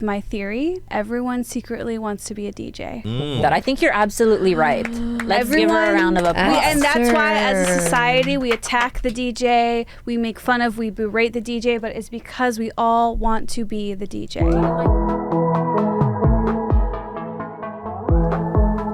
My theory, everyone secretly wants to be a DJ. That I think you're absolutely right. Let's give her a round of applause. And that's why, as a society, we attack the DJ, we make fun of, we berate the DJ, but it's because we all want to be the DJ.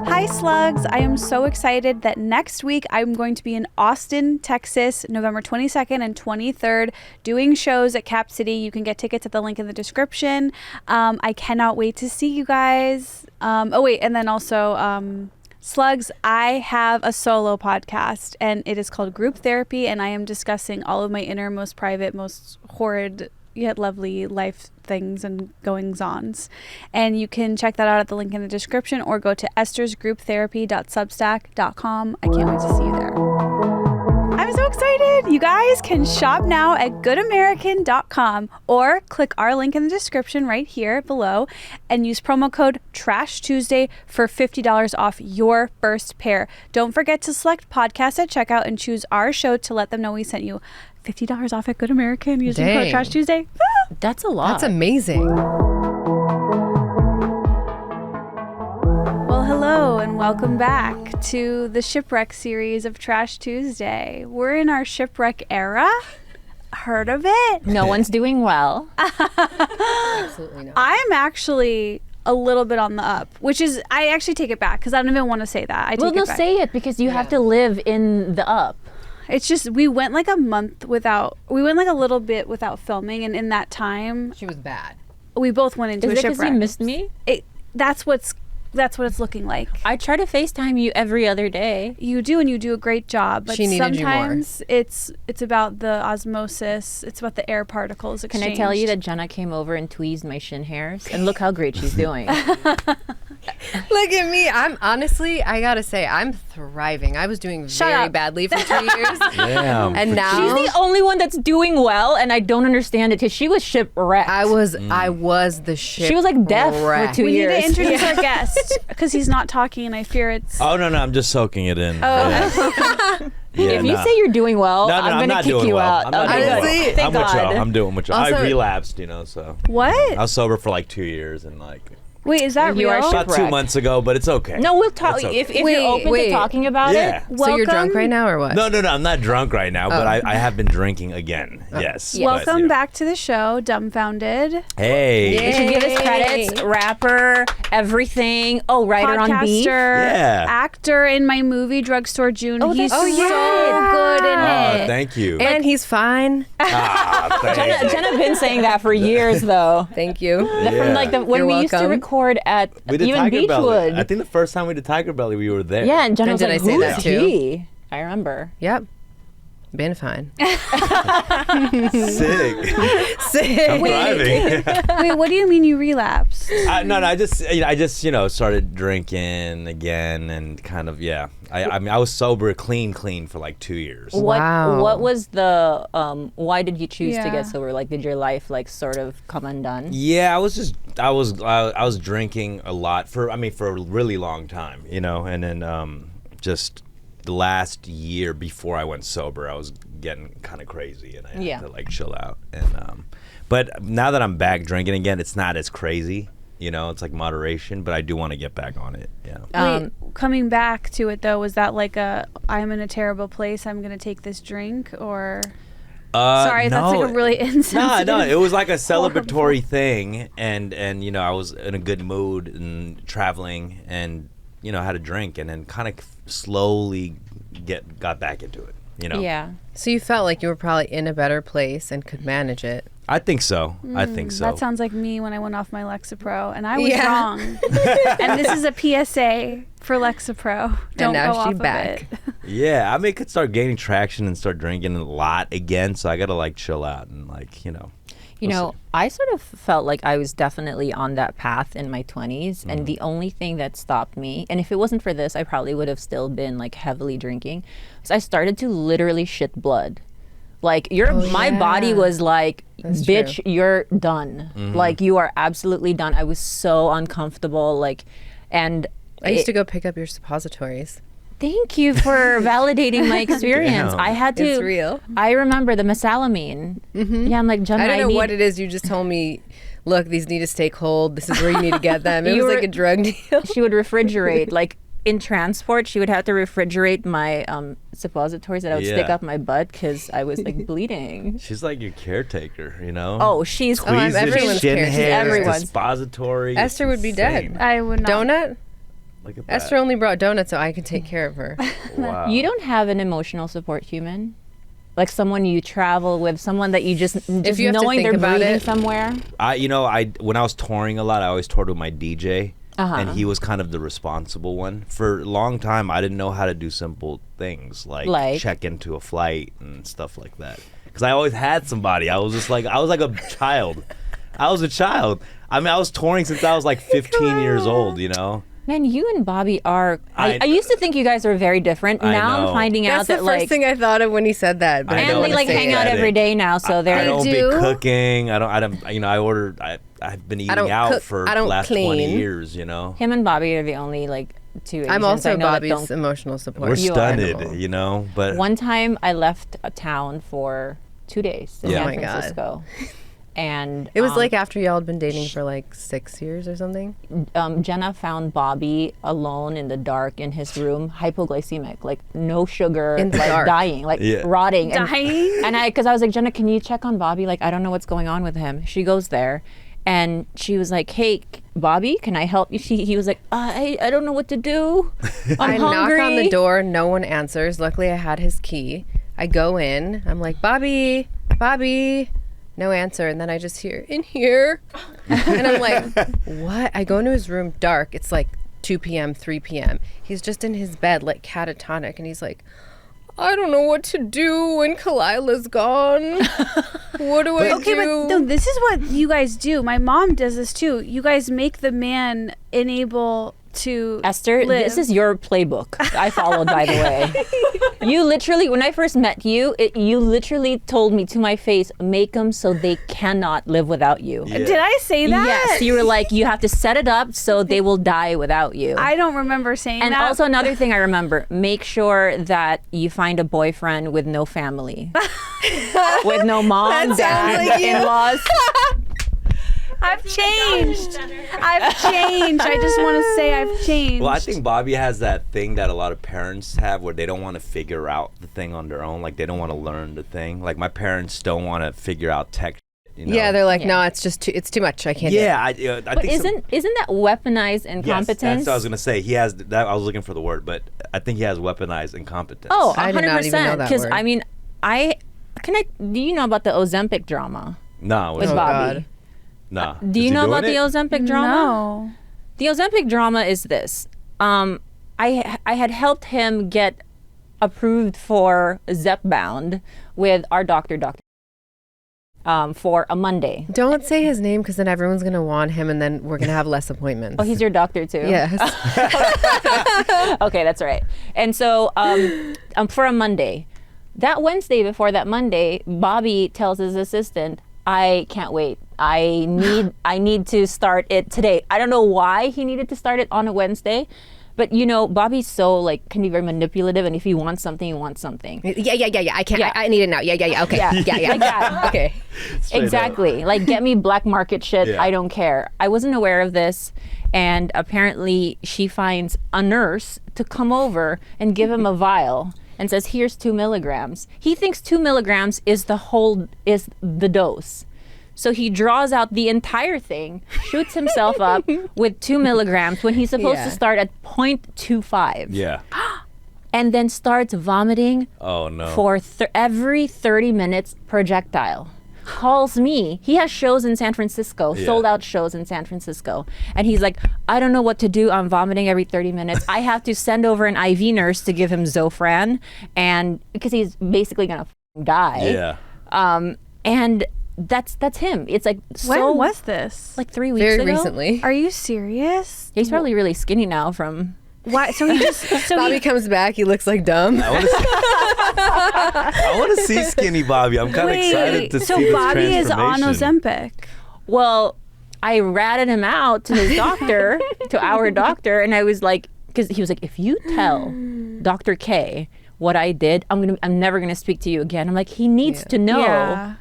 Hi slugs, I am so excited that next week I'm going to be in Austin, Texas, November 22nd and 23rd, doing shows at Cap City. You can get tickets at the link in the description. I cannot wait to see you guys. And then also, slugs, I have a solo podcast and it is called Group Therapy, and I am discussing all of my inner, most private, most horrid yet lovely life things and goings-ons. And you can check that out at the link in the description or go to estersgrouptherapy.substack.com. I can't wait to see you there. I'm so excited. You guys can shop now at goodamerican.com or click our link in the description right here below and use promo code Trash Tuesday for $50 off your first pair. Don't forget to select podcast at checkout and choose our show to let them know we sent you $50 off at Good American using code Trash Tuesday. That's a lot. That's amazing. Well, hello and welcome back to the Shipwreck series of Trash Tuesday. We're in our shipwreck era. Heard of it? No one's doing well. Absolutely not. I'm actually a little bit on the up, which is, I actually take it back because I don't even want to say that. I take it back. Say it because you have to live in the up. It's just, we went like a little bit without filming, and in that time, She was bad. we both went into Is a it because shipwreck. you missed me? That's what it's looking like. I try to FaceTime you every other day. You do, and you do a great job. But She needed you more. sometimes it's about the osmosis. It's about the air particles Can exchanged. I tell you that Jenna came over and tweezed my shin hairs? And look how great she's doing. Look at me. I'm honestly, I gotta say, I'm thriving. I was doing very up. badly for 2 years. Damn. And now She's the only one that's doing well, and I don't understand it because she was shipwrecked. I was the ship. She was like deaf for 2 We years. need to introduce our guest because he's not talking, and I fear it's. Oh, no, I'm just soaking it in. If you say you're doing well, No, I'm I'm going to not kick doing you well. out. I'm not Okay, doing good. well. Thank I'm with God. y'all. I'm doing with y'all. Also- I relapsed, so. What? I was sober for like 2 years and like Wait, is that You real? are about 2 Shipwrecked. months ago, but it's okay. No, we'll talk. It's okay. If you're open to talking about Yeah. it. So you're drunk Welcome. right now or what? No, I'm not drunk right now, but Oh. I have been drinking again. Yes. Yeah. but, Welcome you know. back to the show, Dumbfounded. Hey. You should give us credits. Rapper, everything. Oh, writer on beat. Podcaster, Yeah. actor in my movie Drugstore June. He's that's so right. good in Oh, it. thank you. And he's fine. Thank you. Jenna been saying that for years, though. Thank you. From when You're we used to welcome. record at We did even Tiger Belly. Beechwood. I think the first time we did Tiger Belly, we were there. Yeah, and Jenna was did like, I say who's that too? he? I remember. Yep. Been fine. Sick. Sick. I'm thriving. Wait, what do you mean you relapsed? No, I just started drinking again and kind of, yeah. I mean, I was sober, clean for like 2 years. Wow. What was the why did you choose to Yeah. get sober? Like, did your life like sort of come undone? Yeah, I was drinking a lot for a really long time, and then just the last year before I went sober, I was getting kind of crazy and I had to like chill out. And but now that I'm back drinking again, it's not as crazy, it's like moderation, but I do want to get back on it. Yeah. Wait, coming back to it though, was that like I'm in a terrible place, I'm gonna take this drink, or? Sorry, that's like a really insensitive. No, it was like a celebratory thing, and I was in a good mood and traveling, and had a drink, and then kind of slowly got back into it. Yeah. So you felt like you were probably in a better place and could manage it. I think so. That sounds like me when I went off my Lexapro, and I was Yeah. wrong. And this is a PSA for Lexapro. Don't now go she off back. of it. Yeah, I could start gaining traction and start drinking a lot again, so I gotta like chill out and I sort of felt like I was definitely on that path in my 20s, and the only thing that stopped me, and if it wasn't for this, I probably would have still been like heavily drinking, was I started to literally shit blood. Like my body was like, That's bitch, true. you're done. Like, you are absolutely done. I was so uncomfortable. And I used to go pick up your suppositories. Thank you for validating my experience. Damn. I had to. It's real. I remember the mesalamine. Yeah, I'm like, Jenna, I don't know need what it is. You just told me look, these need to stay cold. This is where you need to get them. It was like a drug deal. She would refrigerate, like in transport, she would have to refrigerate my suppositories that I would stick up my butt because I was like bleeding. She's like your caretaker, you know? Oh, she's Squeeze I'm it, everyone's shin caretaker. hairs, Everyone's. dispository. Esther would be dead. Insane. I would not. Donut? Look at that. Esther only brought donuts so I could take care of her. Wow. You don't have an emotional support human? Like someone you travel with, someone that you just you have to knowing think they're about breathing it. somewhere? When I was touring a lot, I always toured with my DJ. Uh-huh. And he was kind of the responsible one. For a long time, I didn't know how to do simple things like check into a flight and stuff like that. Because I always had somebody. I was like a child. I was a child. I mean, I was touring since I was like 15 years old, you know? Man, you and Bobby are. I used to think you guys were very different. Now I'm finding out That's that the first thing I thought of when he said that. But I and know, they like hang out every day now, so I they're. don't do? be cooking. I ordered. I've been eating out cook. for I the don't last 20 clean. years, you know? Him and Bobby are the only like two Asians I'm I also know that Bobby's don't. emotional support. We're You are. stunned, you know? But One time I left a town for 2 days in Yeah. San Oh my God. Francisco. And It was like after y'all had been dating for like 6 years or something. Jenna found Bobby alone in the dark in his room, hypoglycemic, like no sugar, In the like dark. dying, like rotting. Dying? And because I was like, Jenna, can you check on Bobby? Like, I don't know what's going on with him. She goes there and she was like, hey, Bobby, can I help you? He was like, I don't know what to do. I'm hungry. Knock on the door. No one answers. Luckily, I had his key. I go in. I'm like, Bobby. No answer. And then I just hear, in here. And I'm like, what? I go into his room, dark. It's like 2 p.m., 3 p.m. He's just in his bed, like catatonic. And he's like, I don't know what to do when Khalyla's gone. What do I Okay, do? but no, this is what you guys do. My mom does this too. You guys make the man unable to Esther, live. this is your playbook. I followed, by the way. You literally, when I first met you, you literally told me to my face, make them so they cannot live without you. Yeah. Did I say that? Yes, you were like, you have to set it up so they will die without you. I don't remember saying And that. also another thing I remember, make sure that you find a boyfriend with no family. With no mom, That sounds dad, like you. in-laws. I've changed. I just want to say I've changed. Well, I think Bobby has that thing that a lot of parents have where they don't want to figure out the thing on their own. Like, they don't want to learn the thing. Like, my parents don't want to figure out tech. You know? Yeah, they're like, Yeah. no, it's just it's too much. I can't do it. Yeah, I But think isn't that weaponized yes, incompetence? that's what I was gonna say. He has that. I was looking for the word, but I think he has weaponized incompetence. Oh, I did not even know 100%. that Because word. I mean, do you know about the Ozempic drama no, with Oh, Bobby? God. nah. Do you know about the Ozempic drama? No. The Ozempic drama is this. I had helped him get approved for Zepbound with our doctor, for a Monday. Don't say his name because then everyone's going to want him and then we're going to have less appointments. Oh, he's your doctor too? Yes. Okay, that's right. And so for a Monday, that Wednesday before that Monday, Bobby tells his assistant, I can't wait. I need to start it today. I don't know why he needed to start it on a Wednesday, but you know, Bobby's so like can be very manipulative, and if he wants something, he wants something. Yeah. I can't. Yeah. I need it now. Yeah. Okay. Yeah. Yeah. Like that. Okay. Straight up. Exactly. Like, get me black market shit. Yeah. I don't care. I wasn't aware of this. And apparently she finds a nurse to come over and give him a vial and says, here's 2 milligrams. He thinks 2 milligrams is the dose. So he draws out the entire thing, shoots himself up with 2 milligrams when he's supposed to start at 0.25. Yeah. And then starts vomiting Oh no. for every 30 minutes projectile. Calls me. He has shows in San Francisco, Yeah. sold out shows in San Francisco. And he's like, I don't know what to do. I'm vomiting every 30 minutes. I have to send over an IV nurse to give him Zofran, and because he's basically going to die. Yeah. And that's him. It's like so. When was this? Like 3 weeks Very ago. recently. Are you serious? He's probably really skinny now from. Why? So he just Bobby comes back. He looks like dumb. I want to see skinny Bobby. I'm kind of excited to so see this Bobby is on transformation. Ozempic. Well, I ratted him out to his doctor, to our doctor, and I was like, because he was like, if you tell Dr. K what I did, I'm never gonna speak to you again. I'm like, he needs to know. Yeah.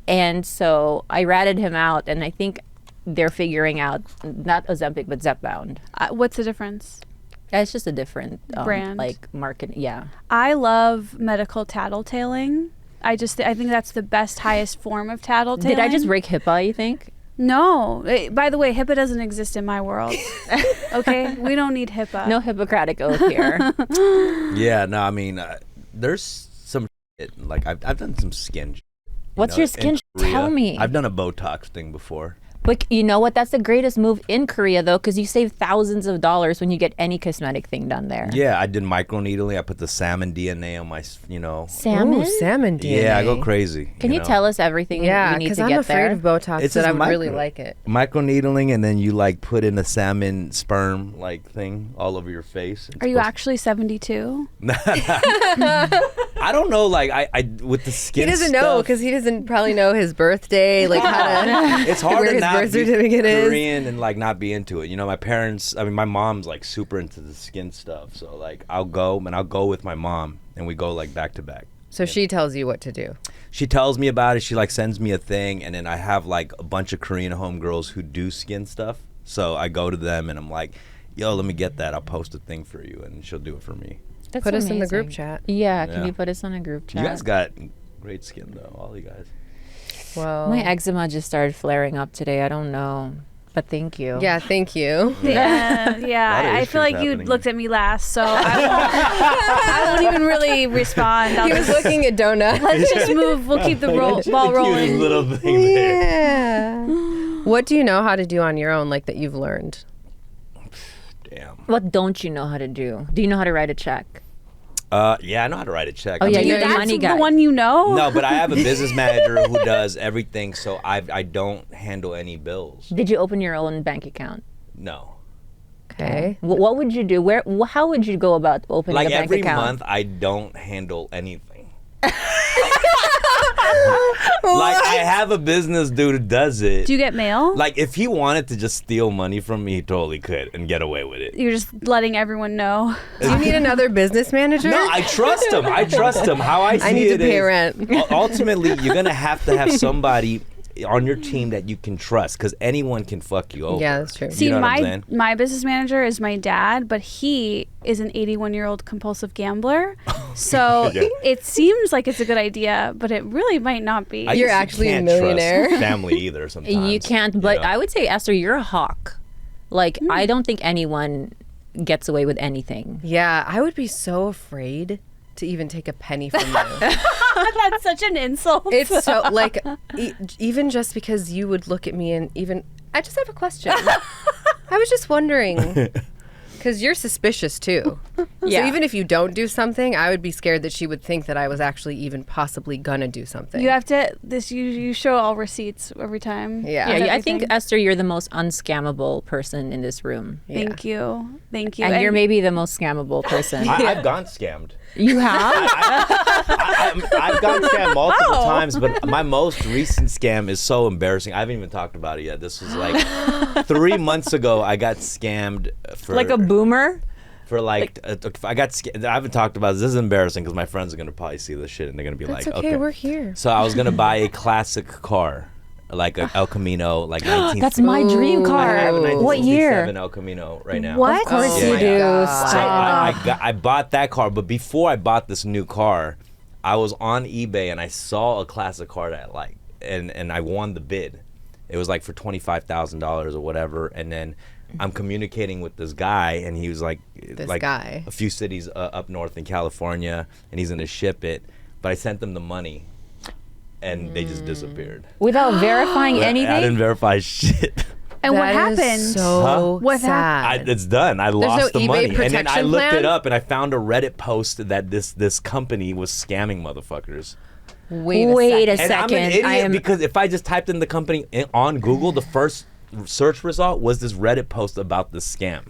And so I ratted him out, and I think they're figuring out not Ozempic but Zepbound. What's the difference? It's just a different brand, like market. Yeah, I love medical tattletaling. I think that's the best, highest form of tattletaling. Did I just break HIPAA? You think? No. By the way, HIPAA doesn't exist in my world. Okay, we don't need HIPAA. No Hippocratic oath here. Yeah, no, I mean, there's some shit, like I've done some skin. What's your skin? Tell me. I've done a Botox thing before. But you know what? That's the greatest move in Korea, though, because you save thousands of dollars when you get any cosmetic thing done there. Yeah, I did microneedling. I put the salmon DNA on my, Salmon? Ooh, salmon DNA. Yeah, I go crazy. Can you tell us everything we need because to I'm get afraid there? of Botox, It's that I just would really like it. Microneedling, and then you like put in a salmon sperm like thing all over your face. Are you actually 72? I don't know. Like I with the skin. He doesn't know stuff, because he doesn't probably know his birthday, like how to. it's hard where to his not birth be certificate is. Korean and like not be into it. You know, my parents. I mean, my mom's like super into the skin stuff. So like I'll go with my mom, and we go like back to back. So she tells you what to do. She tells me about it. She like sends me a thing, and then I have like a bunch of Korean homegirls who do skin stuff. So I go to them, and I'm like, "Yo, let me get that. I'll post a thing for you," and she'll do it for me. That's Put us in the group amazing. chat. Yeah, can Yeah. you put us on a group chat? You guys got great skin though, all you guys. Well, My eczema just started flaring up today. I don't know, but thank you. yeah, thank you. Yeah, Lot of I feel like issues you happening. looked at me last, so I won't even really respond. I'll He was just, looking at Donut. let's just move. We'll keep the ball Cutest rolling. little thing there. Yeah. What do you know how to do on your own, like that you've learned? Damn. What don't you know how to do? Do you know how to write a check? Yeah, I know how to write a check. Oh, I yeah, mean, you're the That's money the guy. one you know? no, but I have a business manager who does everything, so I don't handle any bills. Did you open your own bank account? No. Okay. What would you do? How would you go about opening Like a bank every account? month, I don't handle anything. Like I have a business dude who does it. Do you get mail? Like if he wanted to just steal money from me, he totally could and get away with it. You're just letting everyone know. Do you need another business manager? No, I trust him. I trust him. How I see I need to it pay is, rent. ultimately, you're gonna have to have somebody on your team that you can trust, because anyone can fuck you over. Yeah, that's true. See, You know what I'm saying? my business manager is my dad, but he is an 81-year-old compulsive gambler. So Yeah. it seems like it's a good idea, but it really might not be. You're guess you actually a can't millionaire. trust family either. Sometimes You can't, but you know? I would say, Esther, you're a hawk. Like, I don't think anyone gets away with anything. Yeah, I would be so afraid to even take a penny from you. That's such an insult. It's so like even just because you would look at me and even I just have a question. I was just wondering because you're suspicious too. Yeah. So even if you don't do something, I would be scared that she would think that I was actually even possibly gonna do something. You have to. You show all receipts every time. Yeah. with Yeah, I think, everything. Esther, you're the most unscammable person in this room. Thank you. And you're maybe the most scammable person. I've gone scammed. You have? I've gotten scammed multiple times, but my most recent scam is so embarrassing. I haven't even talked about it yet. This was like 3 months ago. I got scammed for Like a boomer? for like I got I haven't talked about this. This is embarrassing because my friends are gonna probably see this shit and they're gonna be That's like, okay, we're here. So I was gonna buy a classic car, like a El Camino, like 19. That's my dream Ooh. car. I have a What year? 1967 El Camino right now. What? Of course Oh you my do. God. So Stop. I bought that car, but before I bought this new car, I was on eBay and I saw a classic car that I liked, and I won the bid. It was like for $25,000 or whatever, and then I'm communicating with this guy, and he was like, guy. a few cities up north in California, and he's gonna ship it, but I sent them the money, and they just disappeared. Without verifying I didn't anything? verify shit. And what That is happened? So What sad. It's done. I lost no the eBay money, and then I protection looked plan? it up, and I found a Reddit post that this company was scamming motherfuckers. Wait a And I'm second. an idiot I am because if I just typed in the company on Google, the first search result was this Reddit post about the scam.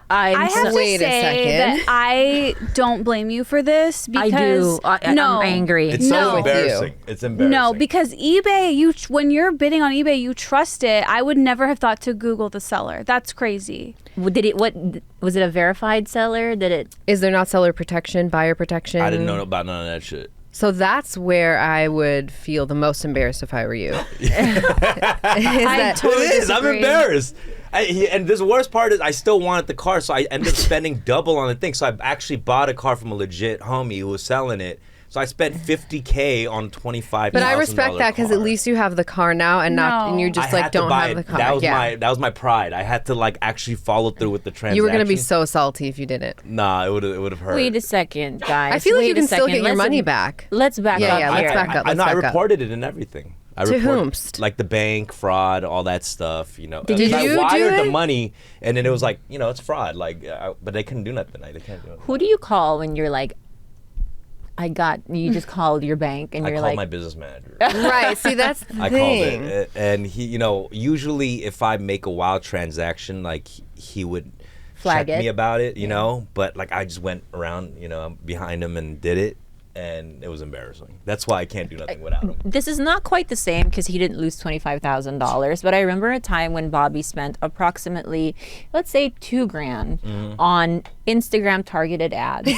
I have to Wait a say second. that I don't blame you for this I because do. I'm angry. It's No. so with you. embarrassing. It's embarrassing. No, because eBay, when you're bidding on eBay, you trust it. I would never have thought to Google the seller. That's crazy. What was it a verified seller? Did it? Is there not seller protection, buyer protection? I didn't know about none of that shit. So that's where I would feel the most embarrassed if I were you. I totally It is. I'm disagree. embarrassed. And this worst part is I still wanted the car, so I ended up spending double on the thing. So I actually bought a car from a legit homie who was selling it. So I spent $50K on $25,000. But I respect that because at least you have the car now, and not, and you just I like had to don't buy have the it. car. That was my pride. I had to like actually follow through with the transaction. You were gonna be so salty if you didn't. Nah, it would have hurt. Wait a second, guys. I feel like Wait you can a still second. get your Let's- money back. Let's back Yeah, up. yeah, let's here. back up. I know. I back up. reported it and everything. To whomst? Like the bank fraud, all that stuff. You know, Did Because you I do wired the it? money, and then it was like, it's fraud. Like, but they couldn't do nothing. They can't do it. Who do you call when you're like, you just called your bank and I you're called like, my business manager. Right. See, that's the I thing. called it, and he, usually if I make a wild transaction, like he would Flag check me it. about it, but like I just went around, behind him and did it, and it was embarrassing. That's why I can't do nothing without him. this is not quite the same because he didn't lose $25,000, but I remember a time when Bobby spent approximately, let's say, $2,000 on Instagram targeted ads.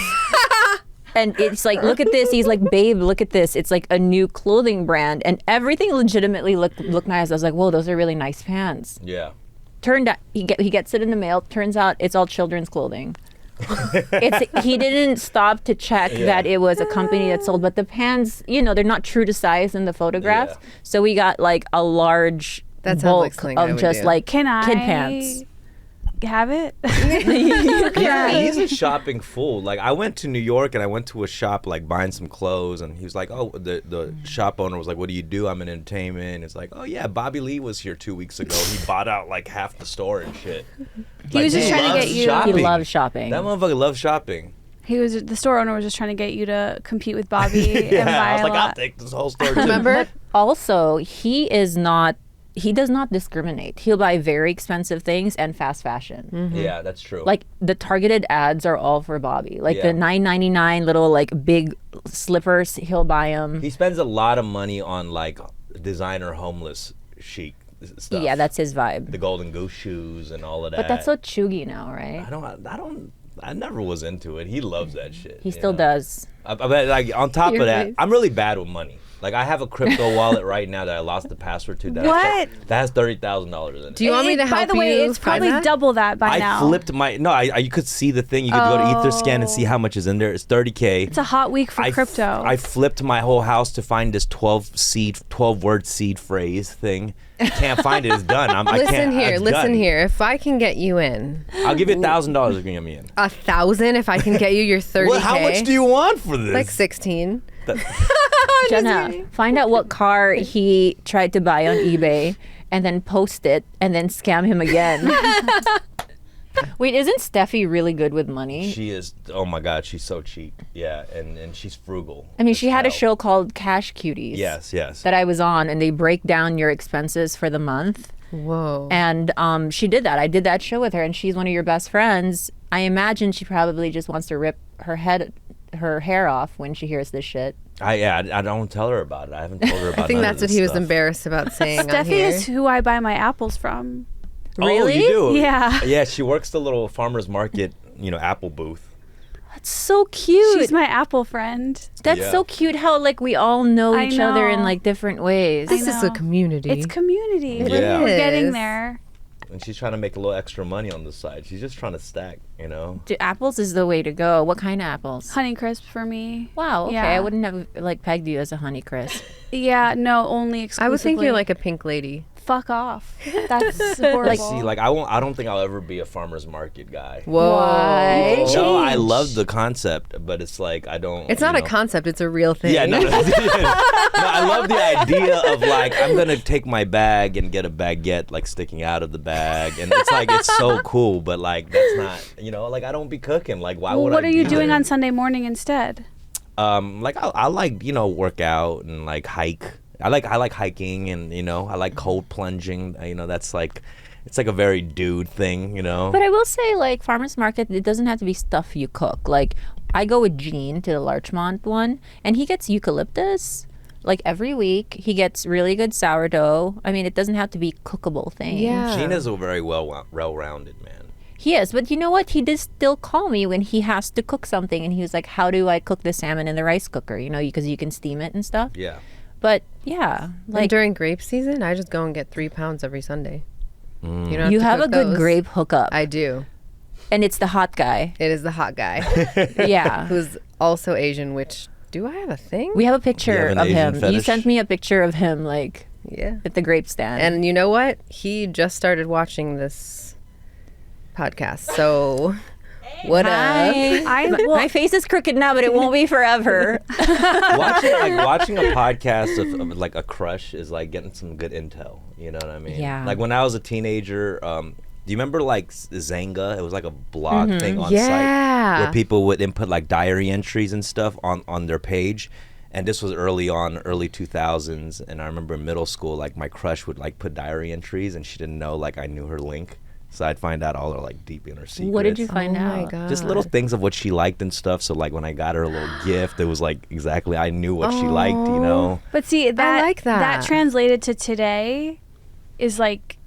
And it's like, look at this. He's like, babe, look at this. It's like a new clothing brand, and everything legitimately looked nice. I was like, whoa, those are really nice pants. Yeah. Turned out he gets it in the mail. Turns out it's all children's clothing. He didn't stop to check that it was a company that sold, but the pants, they're not true to size in the photographs. Yeah. So we got like a large That sounds bulk like something I of would just do. like Can I kid pants. have it? He's a shopping fool. Like I went to New York and I went to a shop like buying some clothes, and he was like, "Oh," the shop owner was like, "What do you do?" "I'm in entertainment." It's like, "Oh yeah, Bobby Lee was here 2 weeks ago. He bought out like half the store and shit." He was just trying to loves get you- shopping. He loves shopping. That motherfucker loves shopping. The store owner was just trying to get you to compete with Bobby and Yeah, buy I was a like, I'll lot. take this whole store too. Remember? Also, he does not discriminate. He'll buy very expensive things and fast fashion. Yeah, that's true. Like the targeted ads are all for Bobby. Like Yeah. the $9.99 little like big slippers, he'll buy them. he spends a lot of money on like designer homeless chic stuff. Yeah, that's his vibe. the Golden Goose shoes and all of that. But that's so chuggy now, right? I never was into it. He loves that shit. He still does. But like on top Your of that, face. I'm really bad with money. Like I have a crypto wallet right now that I lost the password to. That What? That has $30,000 in it. Do you want me to help By the way, you it's find probably that? double that by I now. flipped my you could see the thing. You could go to Etherscan and see how much is in there. It's $30K. It's a hot week for crypto. I flipped my whole house to find this 12 word seed phrase thing. Can't find it. It's done. Listen done. here. If I can get you in, I'll give you $1,000 if you can get me in. 1,000. If I can get you your 30K. Well, how much do you want for this? Like 16. Jenna, find out what car he tried to buy on eBay and then post it and then scam him again. Wait, isn't Steffi really good with money? She is. Oh my God, she's so cheap. Yeah, and she's frugal. I mean, as she had a hell. show called Cash Cuties. Yes. That I was on, and they break down your expenses for the month. Whoa. And she did that. I did that show with her, and she's one of your best friends. I imagine she probably just wants to rip her hair off when she hears this shit. I don't tell her about it. I haven't told her about. I think none that's of what this he was stuff. embarrassed about saying on Steffi here. is who I buy my apples from. Really? Oh, you do? Yeah. Yeah, she works the little farmer's market, apple booth. That's so cute. She's my apple friend. That's Yeah. so cute how like we all know I each other in know. like different ways. This is a know. community. It's community. Yeah. We're It getting is. there. And she's trying to make a little extra money on the side. She's just trying to stack, Dude, apples is the way to go. What kind of apples? Honeycrisp for me. Wow, okay. Yeah. I wouldn't have like pegged you as a Honeycrisp. Yeah, no, only exclusively. I would think you're like a pink lady. Fuck off. That's horrible. See, like I don't think I'll ever be a farmer's market guy. Whoa. Why? No, I love the concept, but it's like I don't. It's not a concept, it's a real thing. Yeah, no, I love the idea of like I'm gonna take my bag and get a baguette like sticking out of the bag, and it's like it's so cool, but like that's not, like I don't be cooking. Like why well, would what I are you be doing there? on Sunday morning instead? Like I like work out and like hike. I like hiking and I like cold plunging. That's like it's like a very dude thing. But I will say, like, farmer's market, it doesn't have to be stuff you cook. Like, I go with Gene to the Larchmont one, and he gets eucalyptus. Like, every week, he gets really good sourdough. I mean, it doesn't have to be cookable things. Yeah. Gina's a very well-rounded man. He is, but you know what? He did still call me when he has to cook something, and he was like, "How do I cook the salmon in the rice cooker?" You know, because you can steam it and stuff. Yeah. But yeah, And like during grape season, I just go and get 3 pounds every Sunday. You don't you to have a cook good those. grape hookup, I do. and it's the hot guy. It is the hot guy Yeah. who's also Asian. Which do I have a thing? We have a picture an of Asian him. You fetish? sent me a picture of him like Yeah. at the grape stand. And you know what? He just started watching this podcast. So what up? My face is crooked now, but it won't be forever. Watching a podcast of like a crush is like getting some good intel. You know what I mean? Yeah. Like when I was a teenager, do you remember like Zanga? It was like a blog thing on Yeah. site where people would input like diary entries and stuff on their page. And this was early 2000s. And I remember in middle school, like my crush would like put diary entries, and she didn't know like I knew her link. So I'd find out all her like deep inner secrets. What did you find Oh my out? God. Just little things of what she liked and stuff. So like when I got her a little gift, it was like exactly I knew what she liked. You know. But see, that like that. that translated to today is like,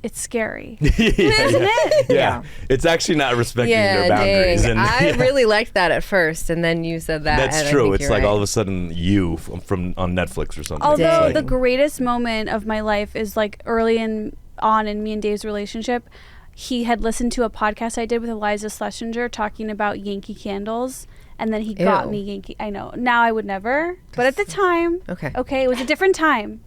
it's scary. Isn't it? Yeah. It's actually not respecting their boundaries. dang. And I really liked that at first, and then you said that. that's and I true. think It's you're like right. all of a sudden you from on Netflix or something. Although Dang. the greatest moment of my life is like early on in me and Dave's relationship. He had listened to a podcast I did with Eliza Schlesinger talking about Yankee Candles, and then he got Ew. me Yankee. I know. Now I would never, but at the time, Okay. it was a different time.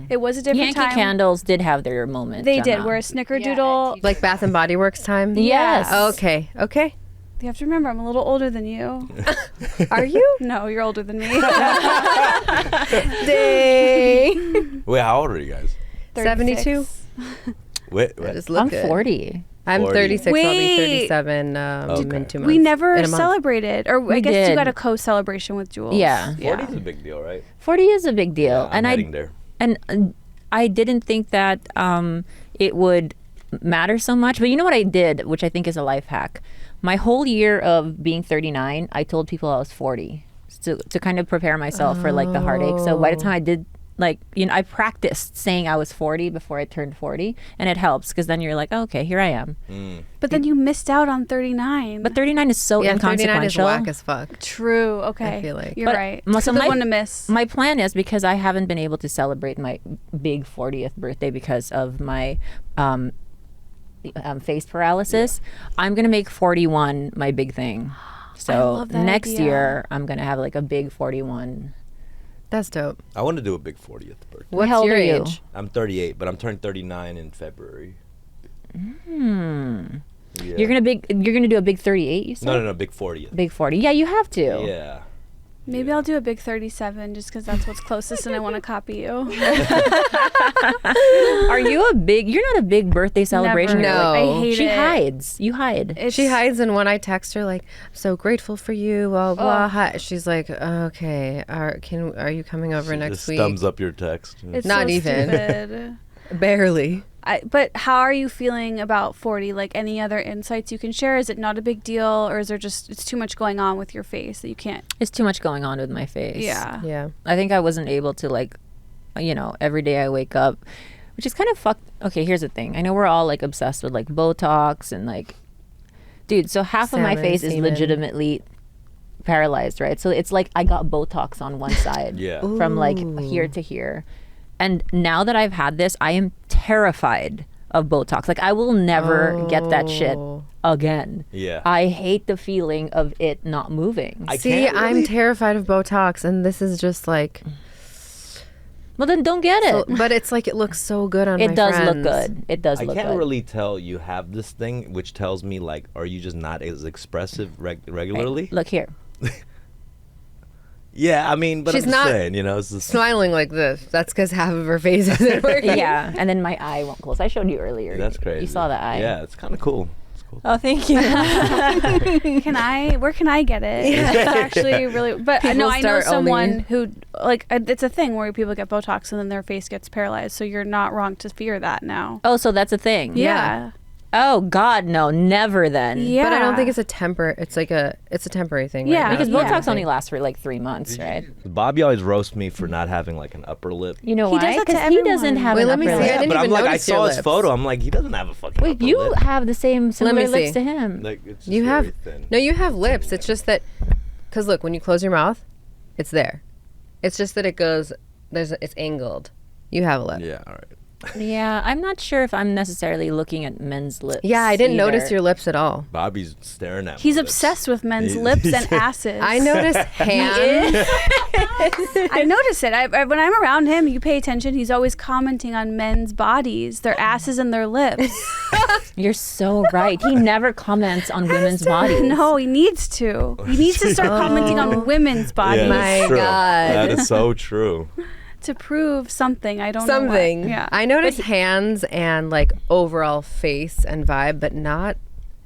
It was a different Yankee time. Candles did have their moment. They did. Jenna. Where a snickerdoodle. Like Bath and Body Works time. Yes. Okay. You have to remember, I'm a little older than you. Are you? No, you're older than me. Dang. Wait, how old are you guys? 72. Wait, I what? just look I'm good. 40. I'm 40. 36. I'll be Wait. 37 Okay. in 2 months. We never In a month. celebrated, or I We guess you did. got a co-celebration with Jules. Yeah. 40 is a big deal, right? 40 is a big deal. I'm and heading there. I didn't think that it would matter so much. But you know what I did, which I think is a life hack? My whole year of being 39, I told people I was 40 to kind of prepare myself for like the heartache. So by the time I did, like, you know, I practiced saying I was 40 before I turned 40, and it helps because then you're like, oh, okay, here I am. But then you missed out on 39. But 39 is so Yeah, 39 is inconsequential. whack as fuck. True. Okay. I feel like. You're But- right. so It's the my- one to miss. My plan is, because I haven't been able to celebrate my big 40th birthday because of my face paralysis, I'm going to make 41 my big thing. So love that next idea. year, I'm going to have like a big 41. That's dope. I want to do a big 40th birthday. What's How old your are you? age? I'm 38, but I'm turning 39 in February. Yeah. You're gonna do a big 38, you said? No, big 40th. Big 40. Yeah, you have to. Yeah. Maybe I'll do a big 37 just because that's what's closest and I want to copy you. Are you you're not a big birthday celebration Never. girl. No. I hate She it. hides. You hide. She hides, and when I text her, like, I'm so grateful for you, blah, blah, blah, she's like, okay, are you coming over next Just week? thumbs up your text. It's Not so even. stupid. Barely. But how are you feeling about 40? Like, any other insights you can share? Is it not a big deal, or is there just it's too much going on with your face that you can't? It's too much going on with my face. Yeah. Yeah. I think I wasn't able to, like, you know, every day I wake up, which is kind of fucked. Okay, here's the thing. I know we're all like obsessed with like Botox and like, dude, so half of my Salmon, face is semen. legitimately paralyzed, right? So it's like I got Botox on one side Yeah. from like here to here. And now that I've had this, I am terrified of Botox. Like, I will never get that shit again. Yeah. I hate the feeling of it not moving. I See, can't I'm really- terrified of Botox, and this is just like, Well, then don't get it. but it's like it looks so good on my It does friends. look good. It does I look can't good. really tell you have this thing, which tells me like, are you just not as expressive regularly? Look here. Yeah, I mean, but She's I'm just not saying, you know, it's just, Smiling like this. That's because half of her face isn't working. Yeah, and then my eye won't close. I showed you earlier. that's crazy. You saw the eye. Yeah, it's kind of cool. It's cool. Oh, thank you. Where can I get it? It's actually really, but no, People I know start someone only- who, like, it's a thing where people get Botox and then their face gets paralyzed. So you're not wrong to fear that now. Oh, so that's a thing. Yeah. Oh God, no, never then. Yeah. But I don't think it's a temporary thing. Yeah, right? Because Yeah. Botox only lasts for like 3 months, right? Bobby always roasts me for not having like an upper lip. You know He why? does that to Because he everyone. doesn't have Wait, an let me upper see. lip. I didn't but I'm even like, I notice your saw his lips. photo. I'm like, he doesn't have a fucking Wait, upper you lip. have the same similar me lips see. to him. Like, it's just You very have thin. no. You have lips. It's just that because look, when you close your mouth, it's there. It's just that it goes. It's angled. You have a lip. Yeah, all right. Yeah, I'm not sure if I'm necessarily looking at men's lips. Yeah, I didn't either. notice your lips at all. Bobby's staring at me. He's obsessed with men's lips and asses. I noticed hands. I notice it. When I'm around him, you pay attention. He's always commenting on men's bodies, their asses and their lips. You're so right. He never comments on women's bodies. No, he needs to. He needs to start commenting on women's bodies Yeah, My that's true. God. That is so true. to prove something. I don't know Something. what. Yeah. I noticed hands and like overall face and vibe, but not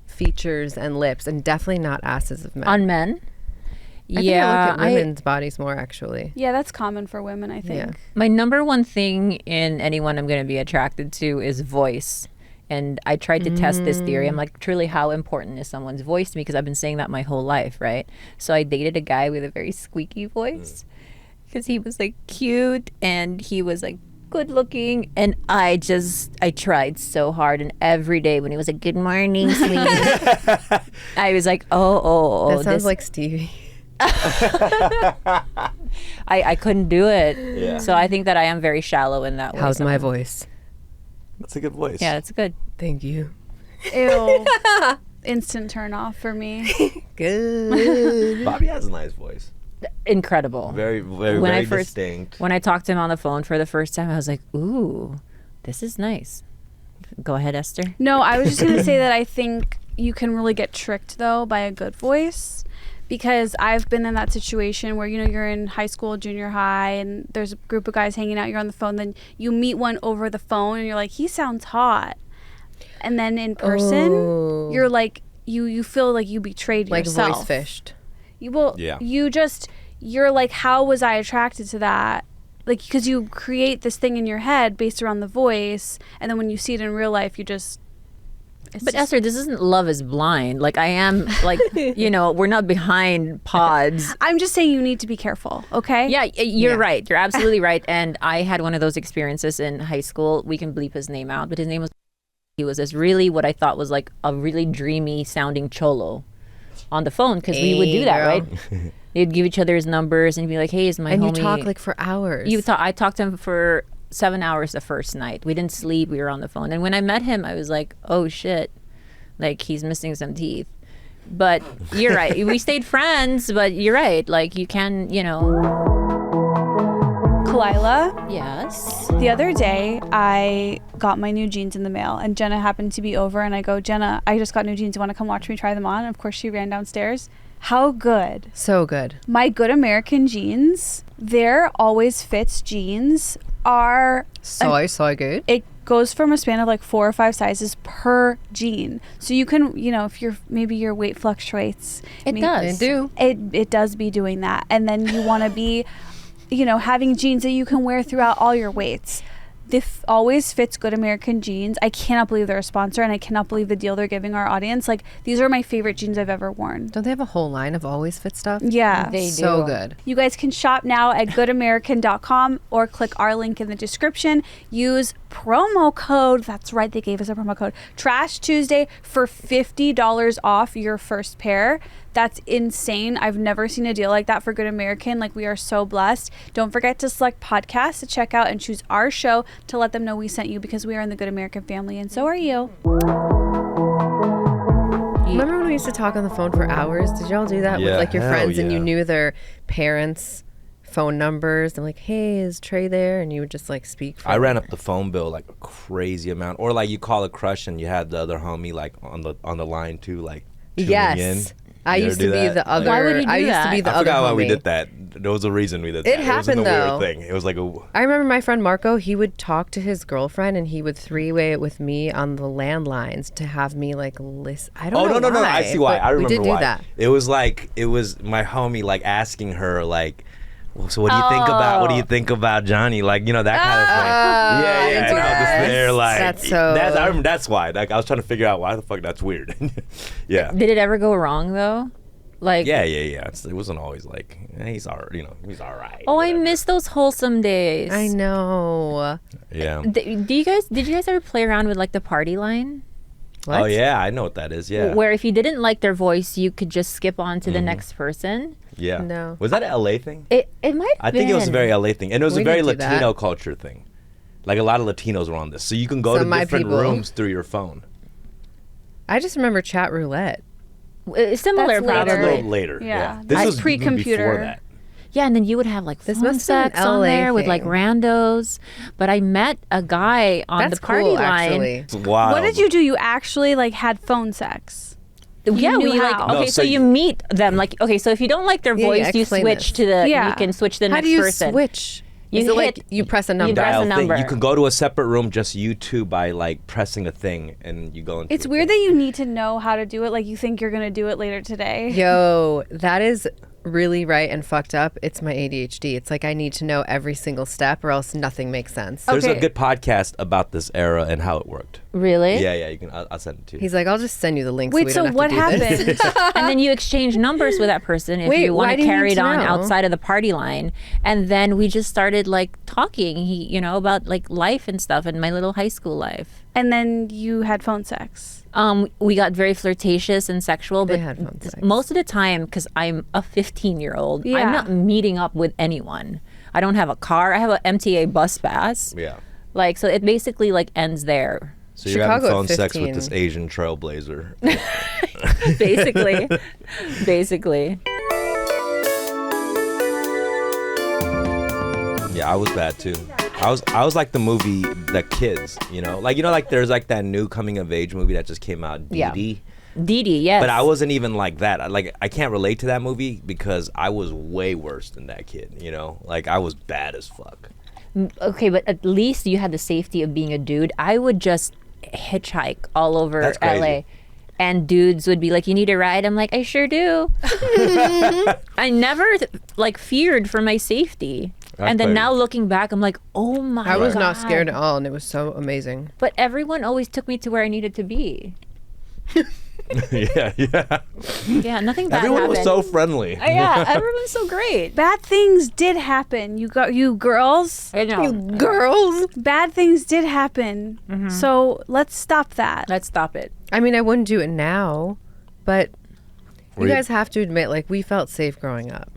features and lips, and definitely not asses of men. On men? I think I look at women's bodies more actually. Yeah, that's common for women, I think. Yeah. My number one thing in anyone I'm going to be attracted to is voice. And I tried to test this theory. I'm like, truly, how important is someone's voice to me? Because I've been saying that my whole life, right? So I dated a guy with a very squeaky voice because he was like cute and he was like good looking. And I tried so hard. And every day when he was like, good morning, sweetie, I was like, oh. That sounds this- like Stevie. I couldn't do it. Yeah. So I think that I am very shallow in that way. How's my voice? That's a good voice. Yeah, that's good. Thank you. Ew. Instant turn off for me. Good. Bobby has a nice voice. Incredible. Very, very, When I very first- distinct. When I talked to him on the phone for the first time, I was like, ooh, this is nice. Go ahead, Esther. No, I was just going to say that I think you can really get tricked, though, by a good voice. Because I've been in that situation where, you're in high school, junior high, and there's a group of guys hanging out, you're on the phone, then you meet one over the phone, and you're like, he sounds hot. And then in person, Oh. you're like, you feel like you betrayed Like yourself. voice fished. Yeah. You're like, how was I attracted to that? Like, because you create this thing in your head based around the voice, and then when you see it in real life, you just... But Esther, this isn't Love is Blind. Like I am, like, we're not behind pods. I'm just saying you need to be careful, okay? Yeah, you're right. You're absolutely right. And I had one of those experiences in high school. We can bleep his name out, but his name was... He was this really, what I thought was like a really dreamy sounding cholo on the phone, because we would do that, girl. right? They'd give each other his numbers and be like, hey, is my And homie... you talk like for hours. I talked to him for 7 hours the first night. We didn't sleep. We were on the phone. And when I met him, I was like, oh, shit. Like, he's missing some teeth. But you're right. We stayed friends, but you're right. Like, you can, Khalyla, Yes. the other day, I got my new jeans in the mail, and Jenna happened to be over, and I go, Jenna, I just got new jeans. You want to come watch me try them on? And of course, she ran downstairs. How good. So good. My Good American jeans, their Always Fits jeans are... So good. It goes from a span of like 4 or 5 sizes per jean. So you can, if maybe your weight fluctuates. It maybe- does. They do. It does be doing that. And then you want to be, having jeans that you can wear throughout all your weights. Always Fits Good American jeans. I cannot believe they're a sponsor, and I cannot believe the deal they're giving our audience. Like, these are my favorite jeans I've ever worn. Don't they have a whole line of Always Fit stuff? Yeah. They So do. good. You guys can shop now at goodamerican.com or click our link in the description. Use promo code, that's right, they gave us a promo code, Trash Tuesday, for $50 off your first pair. That's insane. I've never seen a deal like that for Good American. Like, we are so blessed. Don't forget to select podcasts to check out and choose our show to let them know we sent you, because we are in the Good American family, and so are you. Remember when we used to talk on the phone for hours? Did y'all do that with Yeah, like your hell friends and you yeah. knew their parents' phone numbers? They're like, hey, is Trey there? And you would just like speak. For I ran up the phone bill like a crazy amount. Or like you call a crush and you had the other homie like on the line too, like tuning Yes. in. I You used ever to do be that? the other. Why would he do I used that? to be the I other forgot why we homie. did that. There was a reason we did It that. happened, It wasn't a though. weird thing. It was like a... I remember my friend Marco, he would talk to his girlfriend and he would three-way it with me on the landlines to have me like listen. I don't know no. why, I see why. but I remember we did why. do that. It was my homie like asking her like, So what do you think about Johnny? Like, that kind of thing. Yeah. And I was just there like that's why. Like, I was trying to figure out why the fuck that's weird. Yeah. Did it ever go wrong though? Like yeah. It wasn't always like he's all right. Oh, I miss those wholesome days. I know. Yeah. Did you guys ever play around with like the party line? What? Oh yeah, I know what that is. Yeah. Where if you didn't like their voice, you could just skip on to the next person. Yeah. No. Was that an LA thing? It might. I think it was a very LA thing, and it was We a very didn't do Latino that. culture thing. Like a lot of Latinos were on this, so you can go So to my different people- rooms through your phone. I just remember chat roulette. Similar, That's That's a probably. little later. Yeah. This I- was pre-computer. Before that. Yeah, and then you would have like This phone must have been sex on LA there with like thing. randos. But I met a guy on That's the party cool, line. actually. It's wild. What did you do? You actually like had phone sex. Yeah, knew we like how. okay, No, so so you meet them like okay, so if you don't like their Yeah, voice, you explain switch this. to the Yeah. you can switch to the How next do you person. switch? You Is it like hit- you press a number? press Dial a thing. number. You can go to a separate room, just you two, by like pressing a thing, and you go into. It's weird that you need to know how to do it. Like you think you're gonna do it later today. Yo, that is really right and fucked up. It's my ADHD. It's like I need to know every single step or else nothing makes sense. There's Okay. a good podcast about this era and how it worked. Really? Yeah, you can. I'll send it to you. He's like, I'll just send you the link. Wait, we so don't have what to do this. happened? And then you exchange numbers with that person if Wait, you want why to do you carry need it to on know? outside of the party line. And then we just started like talking, about like life and stuff and my little high school life. And then you had phone sex. We got very flirtatious and sexual, They but had phone sex. most of the time, because I'm a 15-year-old, Yeah. I'm not meeting up with anyone. I don't have a car. I have an MTA bus pass. Yeah. Like, so it basically like ends there. So you're having Chicago at phone sex with 15. this Asian trailblazer. Basically. Yeah, I was bad too. I was like the movie The Kids, like there's like that new coming of age movie that just came out, Dee Yeah. Dee. Dee Dee, yes. But I wasn't even like that. I can't relate to that movie because I was way worse than that kid, Like I was bad as fuck. Okay, but at least you had the safety of being a dude. I would just hitchhike all over That's crazy. LA. And dudes would be like, "You need a ride?" I'm like, "I sure do." I never like feared for my safety. That's and then crazy. now looking back, I'm like, "Oh my god." I was not scared at all, and it was so amazing. But everyone always took me to where I needed to be. yeah. Yeah, nothing bad Everyone was happened. so friendly. Yeah, everyone's so great. Bad things did happen. You girls. I know. Girls. Bad things did happen. So let's stop that. Let's stop it. I mean, I wouldn't do it now, but Were you you- guys have to admit, like, we felt safe growing up.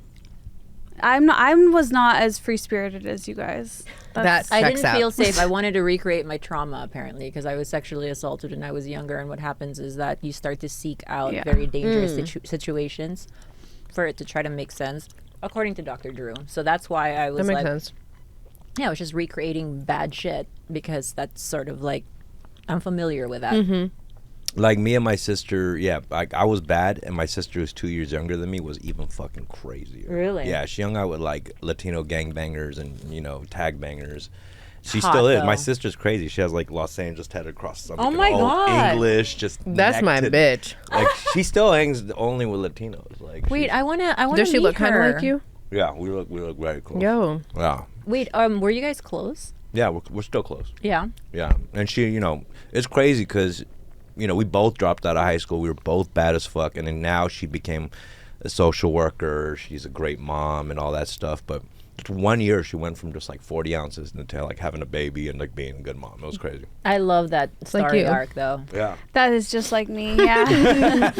I was not as free spirited as you guys. That's- That I checks didn't out. feel safe. I wanted to recreate my trauma, apparently, because I was sexually assaulted when I was younger. And what happens is that you start to seek out Yeah. very dangerous situations for it to try to make sense, according to Dr. Drew. So that's why I That was makes like, sense. yeah, I was just recreating bad shit because that's sort of like, I'm familiar with that. Mm-hmm. Like me and my sister, yeah, I was bad, and my sister, who's 2 years younger than me, was even fucking crazier. Really? Yeah, she hung out with like Latino gangbangers and tag bangers. She Hot, still is. though. My sister's crazy. She has like Los Angeles tatted across something. Oh my God. English, just That's neck my to- bitch. Like she still hangs only with Latinos. Like Wait, she's- I wanna Does she meet look kind of her. like you? yeah, we look very close. Yo. Yeah, Wait, were you guys close? yeah, we're still close. Yeah. Yeah, and she, it's crazy because, we both dropped out of high school. We were both bad as fuck, and then now she became a social worker. She's a great mom and all that stuff. But just 1 year, she went from just like 40 ounces into like having a baby and like being a good mom. It was crazy. I love that like story you. arc, though. Yeah. That is just like me. Yeah.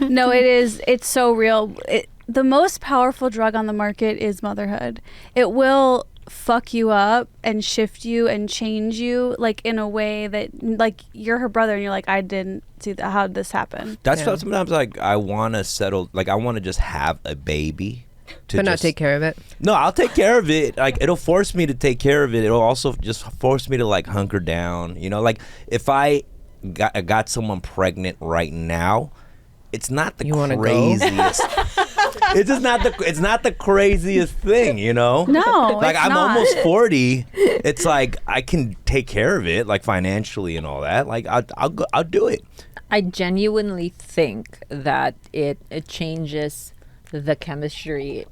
No, it is. It's so real. The most powerful drug on the market is motherhood. It will fuck you up and shift you and change you like in a way that like you're her brother and you're like, I didn't see that. How did this happen? That's Yeah. what sometimes like I want to settle. Like I want to just have a baby. To But not just- take care of it. No, I'll take care of it. Like it'll force me to take care of it. It'll also just force me to like hunker down. Like if I got someone pregnant right now, it's not the You wanna go? craziest. It's just not the craziest thing, No, Like it's I'm not. almost 40. It's like I can take care of it, like financially and all that. Like I'll do it. I genuinely think that it changes the chemistry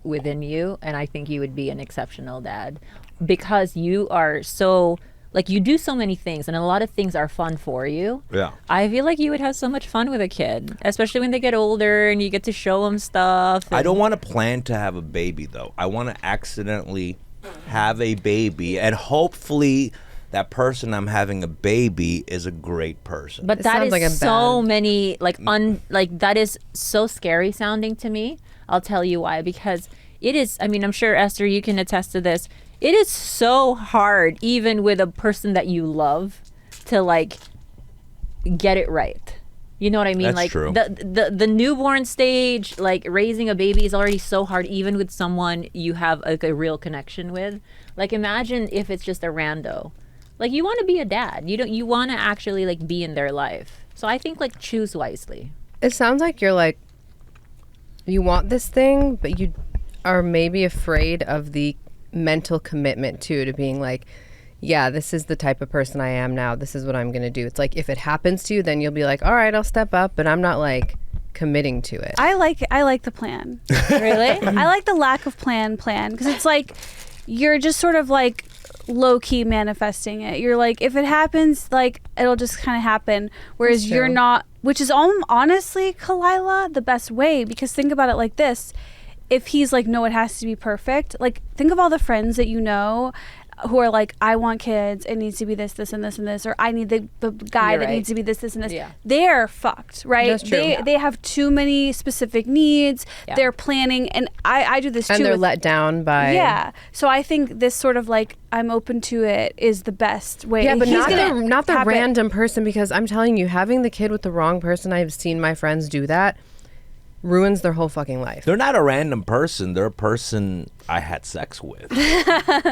within you, and I think you would be an exceptional dad because you are so like you do so many things, and a lot of things are fun for you. Yeah. I feel like you would have so much fun with a kid, especially when they get older and you get to show them stuff. I don't want to plan to have a baby though. I want to accidentally have a baby, and hopefully that person I'm having a baby is a great person. But It that sounds is like a so bad- many like that is so scary sounding to me. I'll tell you why, because it is. I mean, I'm sure Esther, you can attest to this. It is so hard, even with a person that you love, to like get it right. You know what I mean? That's like true. The newborn stage, like raising a baby is already so hard, even with someone you have a real connection with. Like imagine if it's just a rando. Like you want to be a dad. You want to actually like be in their life. So I think like choose wisely. It sounds like you're like, you want this thing, but you are maybe afraid of the mental commitment too, to being like, yeah, this is the type of person I am now. This is what I'm going to do. It's like if it happens to you, then you'll be like, all right, I'll step up, but I'm not like committing to it. I like the plan. Really? I like the lack of plan because it's like you're just sort of like low key manifesting it. You're like, if it happens, like it'll just kind of happen. Whereas That's you're true. not, which is honestly, khalyla, the best way, because think about it like this. If he's like, no, it has to be perfect. Like, think of all the friends that you know who are like, I want kids. It needs to be this, this, and this, and this. Or I need the guy You're that right. needs to be this, this, and this. Yeah. They're fucked, right? That's true. They have too many specific needs. Yeah. They're planning. And I do this too. And they're with- let down by... Yeah. So I think this sort of like, I'm open to it is the best way. Yeah, but He's not gonna the have it- random person, because I'm telling you, having the kid with the wrong person, I've seen my friends do that, ruins their whole fucking life. They're not a random person. They're a person I had sex with.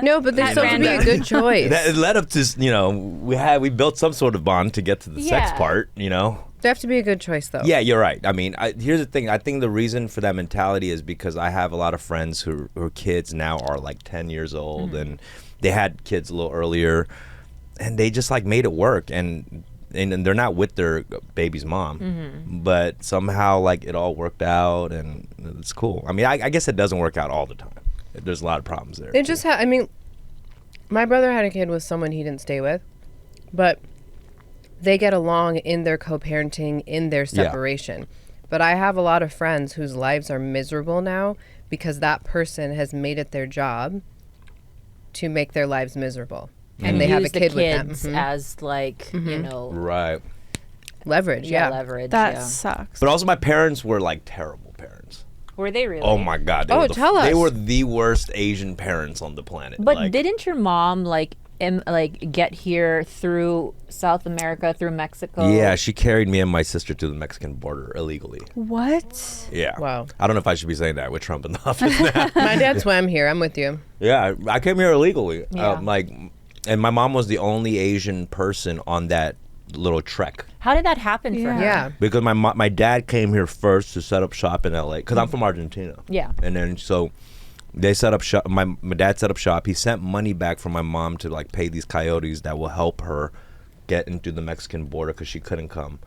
No, but they're supposed to be a random. good choice. That led up to, we built some sort of bond to get to the sex Yeah. part, They have to be a good choice, though. Yeah, you're right. I mean, here's the thing. I think the reason for that mentality is because I have a lot of friends who kids now are like 10 years old, and they had kids a little earlier, and they just like made it work, and they're not with their baby's mom, but somehow like it all worked out, and it's cool. I mean, I guess it doesn't work out all the time. There's a lot of problems there. It just I mean, my brother had a kid with someone he didn't stay with, but they get along in their co-parenting, in their separation. But I have a lot of friends whose lives are miserable now because that person has made it their job to make their lives miserable. And they have a use the kid with them. kids as like Right. Leverage, yeah. leverage. That yeah. sucks. But also my parents were like terrible parents. Were they really? Oh my God. Oh, tell us. They were the worst Asian parents on the planet. But like, didn't your mom like get here through South America, through Mexico? Yeah, she carried me and my sister to the Mexican border illegally. What? Yeah. Wow. I don't know if I should be saying that with Trump in the office now. My dad swam here. I'm with you. Yeah, I came here illegally. Yeah. And my mom was the only Asian person on that little trek. How did that happen for Yeah. her? Yeah. Because my dad came here first to set up shop in LA, because I'm from Argentina. Yeah. And then so they set up shop. My dad set up shop. He sent money back from my mom to like pay these coyotes that will help her get into the Mexican border because she couldn't come.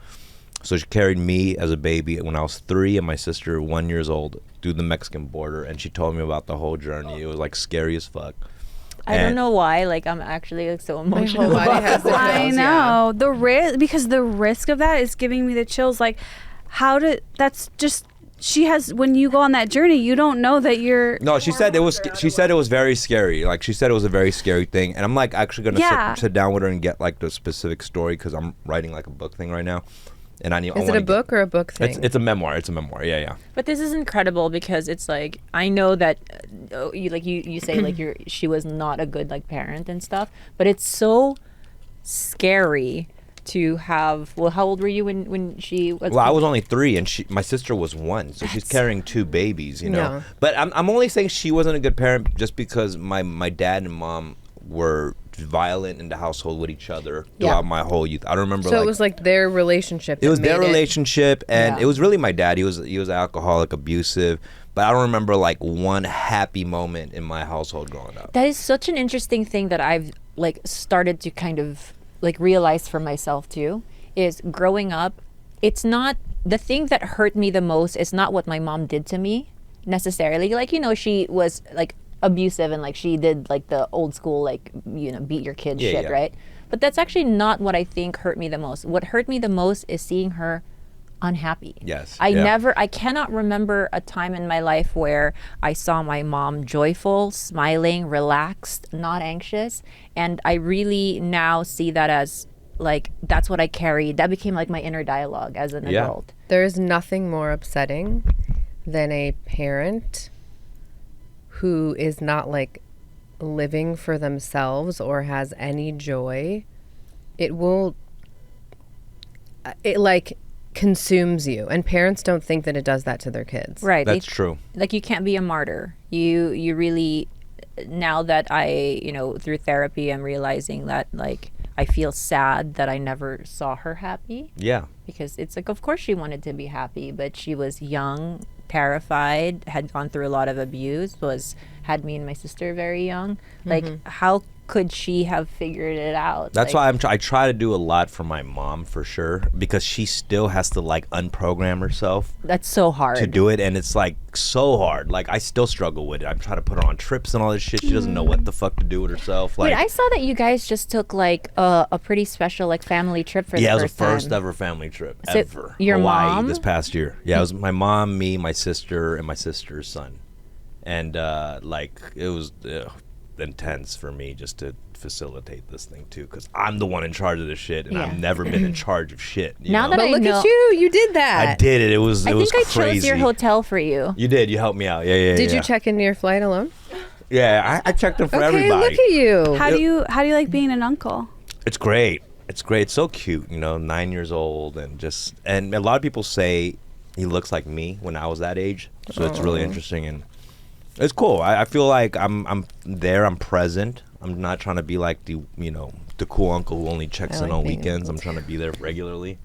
So she carried me as a baby when I was 3 and my sister 1 year old through the Mexican border, and she told me about the whole journey. It was like scary as fuck. I don't And- know why. Like I'm actually like so emotional. whole body has the I chills, know the risk, because the risk of that is giving me the chills. Like, that's just, she has, when you go on that journey, you don't know that you're. No, she said it was. She said it was very scary. Like she said it was a very scary thing, and I'm like actually gonna Yeah. sit down with her and get like the specific story, because I'm writing like a book thing right now, and I need. Is it a book or a book thing? It's a memoir. It's a memoir. Yeah, yeah. But this is incredible because it's like I know that you say like she was not a good like parent and stuff, but it's so scary to have. Well, how old were you when she was? Well, I was only 3, and my sister was 1, so she's carrying 2 babies, you know. Yeah. But I'm only saying she wasn't a good parent just because my dad and mom were violent in the household with each other throughout my whole youth. I don't remember. So it was like their relationship. It was that their made relationship, and Yeah. it was really my dad. He was alcoholic, abusive, but I don't remember like one happy moment in my household growing up. That is such an interesting thing that I've like started to kind of like realize for myself too, is growing up, it's not the thing that hurt me the most is not what my mom did to me. necessarily. Like, you know, she was like abusive and like she did like the old school, like, you know, beat your kid shit, right? But that's actually not what I think hurt me the most. What hurt me the most is seeing her unhappy. Yes. I cannot remember a time in my life where I saw my mom joyful, smiling, relaxed, not anxious. And I really now see that as like, that's what I carried. That became like my inner dialogue as an adult. There is nothing more upsetting than a parent who is not like living for themselves or has any joy. It like consumes you, and parents don't think that it does that to their kids. Right. That's true. Like, you can't be a martyr. You really, now that I, you know, through therapy, I'm realizing that like I feel sad that I never saw her happy. Yeah. Because it's like, of course she wanted to be happy, but she was young, terrified, had gone through a lot of abuse, had me and my sister very young. Like, how could she have figured it out? That's like, why I try to do a lot for my mom, for sure, because she still has to like unprogram herself that's so hard to do it, and it's like so hard. Like, I still struggle with it. I'm trying to put her on trips and all this shit. She doesn't know what the fuck to do with herself. Like, wait, I saw that you guys just took like a pretty special like family trip for the first time. Yeah, it was the first ever family trip ever. Your Hawaii mom? this past year. Yeah, it was my mom, me, my sister, and my sister's son, and like it was intense for me just to facilitate this thing too, because I'm the one in charge of this shit, and I've never been in charge of shit. Now that But I look know, at you did that. I did it. It was I think I crazy. chose your hotel for you. You did. You helped me out. Yeah. Did you check into your flight alone? Yeah, I checked in for Okay, everybody. look at you. How do you like being an uncle? It's great. It's great. It's so cute. You know, 9 years old, and a lot of people say he looks like me when I was that age. So it's really interesting, and it's cool. I feel like I'm there. I'm present. I'm not trying to be like the cool uncle who only checks in on weekends. I'm trying to be there regularly.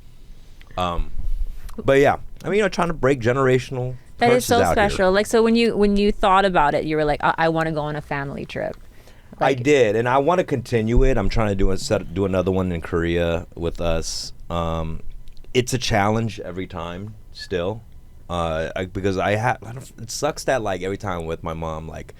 But yeah, I mean, trying to break generational. That is so curses out special. here. Like, so when you thought about it, you were like, I want to go on a family trip. I did, and I want to continue it. I'm trying to do another one in Korea with us. It's a challenge every time, still, because it sucks that like every time with my mom, like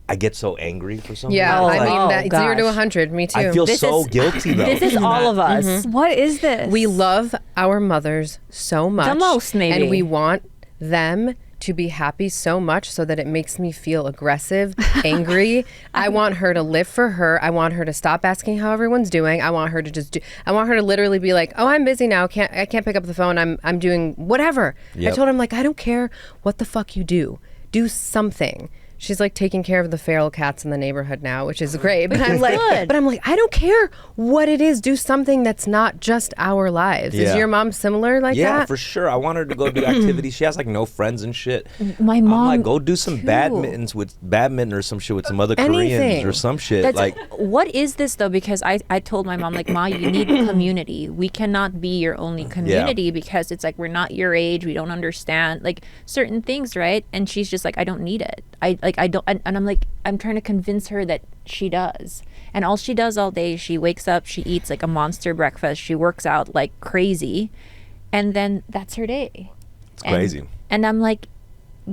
I get so angry for something. Yeah, Oh, I mean, oh, that 0 to gosh. 100, me too. I feel so guilty though. This is all of us. What is this? We love our mothers so much. The most, maybe. And we want them to be happy so much so that it makes me feel aggressive, angry. I want her to live for her. I want her to stop asking how everyone's doing. I want her to I want her to literally be like, "Oh, I'm busy now. I can't pick up the phone. I'm doing whatever." Yep. I told him like, "I don't care what the fuck you do. Do something." She's like taking care of the feral cats in the neighborhood now, which is great. But I'm like, I don't care what it is. Do something that's not just our lives. Yeah. Is your mom similar like that? Yeah, for sure. I want her to go do activities. She has like no friends and shit. My mom. I'm like, go do some badminton or some shit with some other Koreans Anything. or some shit. That's, like, what is this though? Because I told my mom, like, Ma, you need community. We cannot be your only community because it's like we're not your age. We don't understand like certain things, right? And she's just like, I don't need it. I don't, and I'm like, I'm trying to convince her that she does. And all she does all day, she wakes up, she eats like a monster breakfast, she works out like crazy, and then that's her day. it's crazy. And I'm like,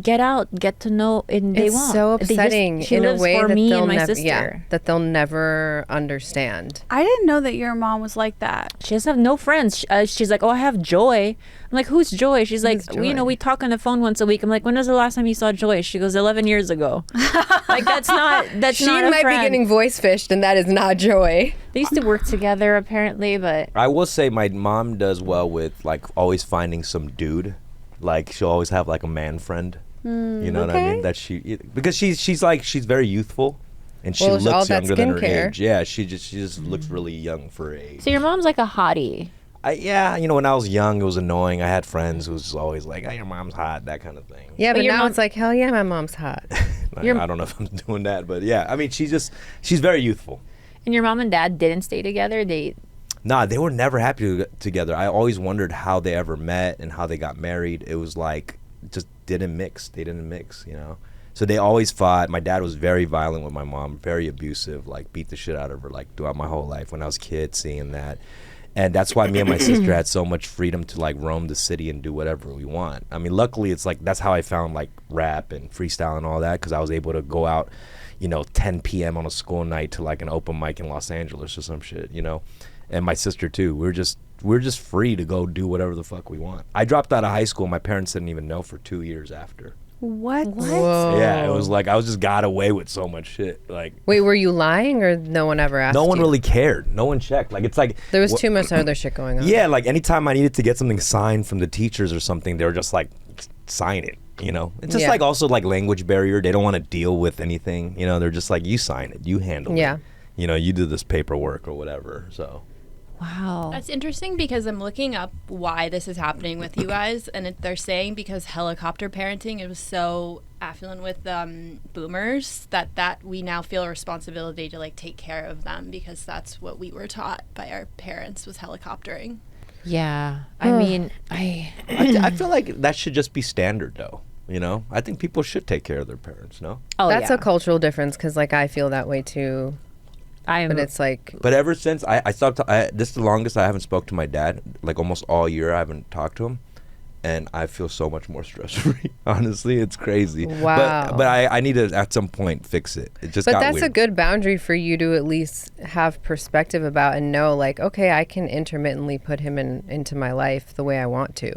get out, get to know, and they It's won't. so They just- upsetting she in a lives way for that me they'll and my never, sister. that they'll never understand. I didn't know that your mom was like that. She doesn't have no friends. She's like, oh, I have Joy. I'm like, who's Joy? She's like, Joy? we talk on the phone once a week. I'm like, when was the last time you saw Joy? She goes, 11 years ago. Like, that's not She not a might friend. be getting voice fished, and that is not Joy. They used to work together apparently, but I will say my mom does well with like always finding some dude. Like she'll always have like a man friend. You know what I mean? That because she's very youthful, and she Well, all looks that younger than her skincare. age. Yeah, she just looks really young for her age. so your mom's like a hottie. When I was young, it was annoying. I had friends who was always like, "Hey, your mom's hot," that kind of thing. Yeah, but your now mom- it's like, hell yeah, my mom's hot. I don't know if I'm doing that, but yeah, I mean, she's very youthful. And your mom and dad didn't stay together. They They were never happy together. I always wondered how they ever met and how they got married. It was like just didn't mix. They didn't mix, So they always fought. My dad was very violent with my mom, very abusive, like beat the shit out of her, like throughout my whole life when I was a kid, seeing that. And that's why me and my sister had so much freedom to like roam the city and do whatever we want. I mean, luckily it's like that's how I found like rap and freestyle and all that, because I was able to go out, 10 p.m. on a school night to like an open mic in Los Angeles or some shit, And my sister too. We're just free to go do whatever the fuck we want. I dropped out of high school. My parents didn't even know for 2 years after. What? Whoa. Yeah, it was like I was just got away with so much shit. Like, Wait, were you lying or no one ever asked no one you? really cared. No one checked. Like, it's like There was too much other shit going on. Yeah, like anytime I needed to get something signed from the teachers or something, they were just like, sign it. It's just like also like language barrier. They don't want to deal with anything. They're just like, you sign it, you handle it. You do this paperwork or whatever. So. Wow. That's interesting because I'm looking up why this is happening with you guys, and they're saying because helicopter parenting, it was so affluent with boomers that we now feel a responsibility to like take care of them because that's what we were taught by our parents was helicoptering. Yeah. I mean, I feel like that should just be standard though. I think people should take care of their parents, no? Oh, That's yeah. a cultural difference because like I feel that way too. But it's like, But ever since I stopped, this is the longest I haven't spoke to my dad. Like almost all year I haven't talked to him, and I feel so much more stress free. Honestly, it's crazy. Wow. But I need to at some point fix it. It just but got that's weird. a good boundary for you to at least have perspective about and know like, okay, I can intermittently put him into my life the way I want to.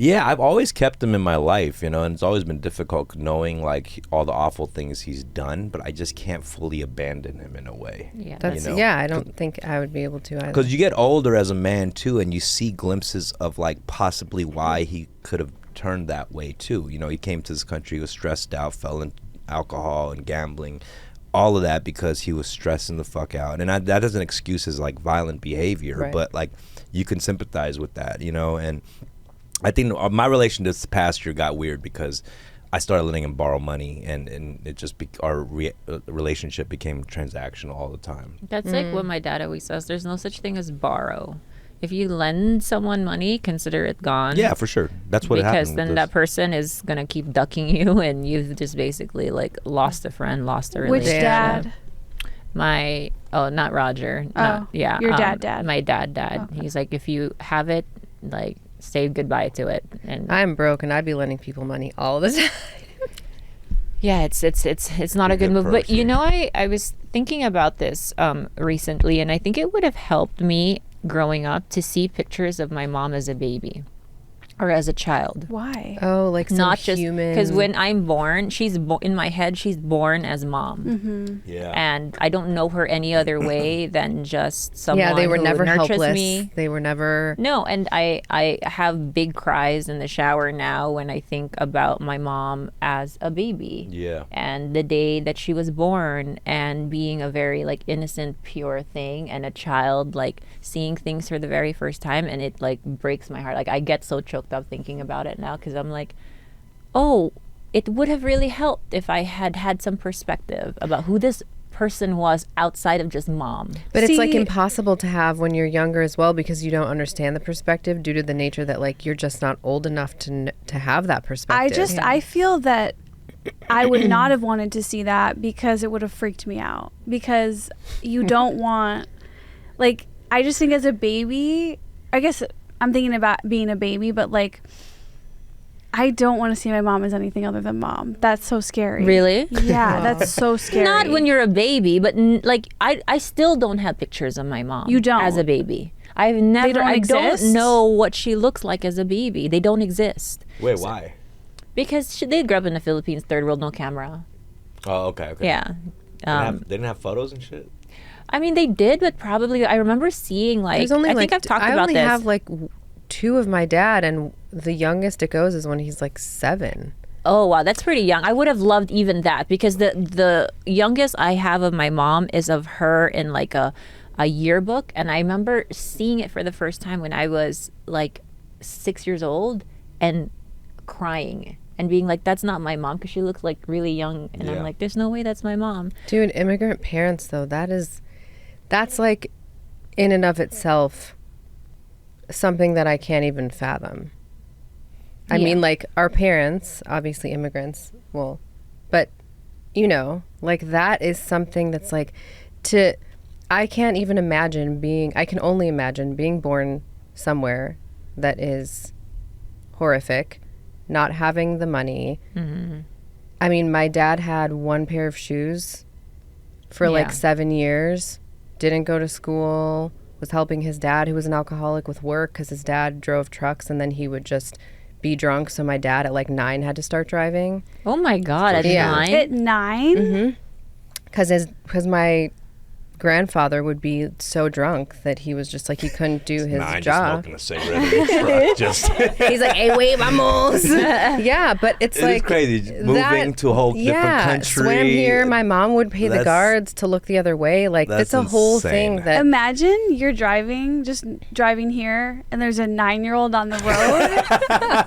Yeah, I've always kept him in my life, and it's always been difficult knowing like all the awful things he's done, but I just can't fully abandon him in a way. Yeah. That's I don't think I would be able to either. Because you get older as a man too, and you see glimpses of like possibly why he could have turned that way too. He came to this country, he was stressed out, fell into alcohol and gambling, all of that because he was stressing the fuck out. And that doesn't excuse his like violent behavior, Right. but like you can sympathize with that, and I think my relation this past year got weird because I started letting him borrow money, and it just our relationship became transactional all the time. That's like what my dad always says. There's no such thing as borrow. If you lend someone money, consider it gone. Yeah, for sure. That's what happened. Because then that person is gonna keep ducking you, and you've just basically like lost a friend, lost a Which relationship. dad? Not Roger. Your dad. My dad. Okay. He's like, if you have it, like, say goodbye to it. And I'm broke and I'd be lending people money all the time. yeah, it's not a good move. But person. I was thinking about this recently, and I think it would have helped me growing up to see pictures of my mom as a baby or as a child. Why? Oh, like some Not just human. because when I'm born, in my head, she's born as mom. Mm-hmm. Yeah. And I don't know her any other way than just someone they were who never nurtures helpless. me. They were never. No, and I have big cries in the shower now when I think about my mom as a baby. Yeah. And the day that she was born and being a very like innocent, pure thing, and a child like seeing things for the very first time, and it like breaks my heart. Like I get so choked up thinking about it now because I'm like, oh, it would have really helped if I had some perspective about who this person was outside of just mom. But it's like See- impossible to have when you're younger as well because you don't understand the perspective due to the nature that like you're just not old enough to have that perspective. I feel that I would not have wanted to see that because it would have freaked me out. Because you don't want, like, I just think as a baby, I guess I'm thinking about being a baby, but like, I don't want to see my mom as anything other than mom. That's so scary. Really? Yeah, that's so scary. Not when you're a baby, but like I still don't have pictures of my mom. You don't? as a baby. I've never. don't I exist? don't know what she looks like as a baby. They don't exist Wait, why? because they grew up in the Philippines, third world, no camera. Oh, okay. Yeah. They didn't have photos and shit? I mean, they did, but probably I remember seeing like. There's only I like think I've talked I about only this. have like two of my dad, and the youngest it goes is when he's like 7. Oh wow, that's pretty young. I would have loved even that because the youngest I have of my mom is of her in like a yearbook, and I remember seeing it for the first time when I was like 6 years old and crying and being like, that's not my mom because she looks like really young, and Yeah. I'm like, there's no way that's my mom. Dude, immigrant parents though, that's like in and of itself something that I can't even fathom. I Yeah. mean, like our parents, obviously immigrants, well, but you know, like that is something that's like I can't even imagine I can only imagine being born somewhere that is horrific, not having the money. I mean, my dad had one pair of shoes for like 7 years, didn't go to school, was helping his dad, who was an alcoholic, with work because his dad drove trucks, and then he would just be drunk. So my dad at like 9 had to start driving. Oh my God, at 9? At 9? Because my grandfather would be so drunk that he was just like, he couldn't do his Just job. smoking a cigarette in the truck. Just He's like, hey, wait, vamos. Yeah, but it's it like is crazy. Moving to a whole different country. Swam here. My mom would pay the That's- guards to look the other way. Like, that's it's a whole insane. thing that. Imagine you're just driving here, and there's a 9-year-old on the road.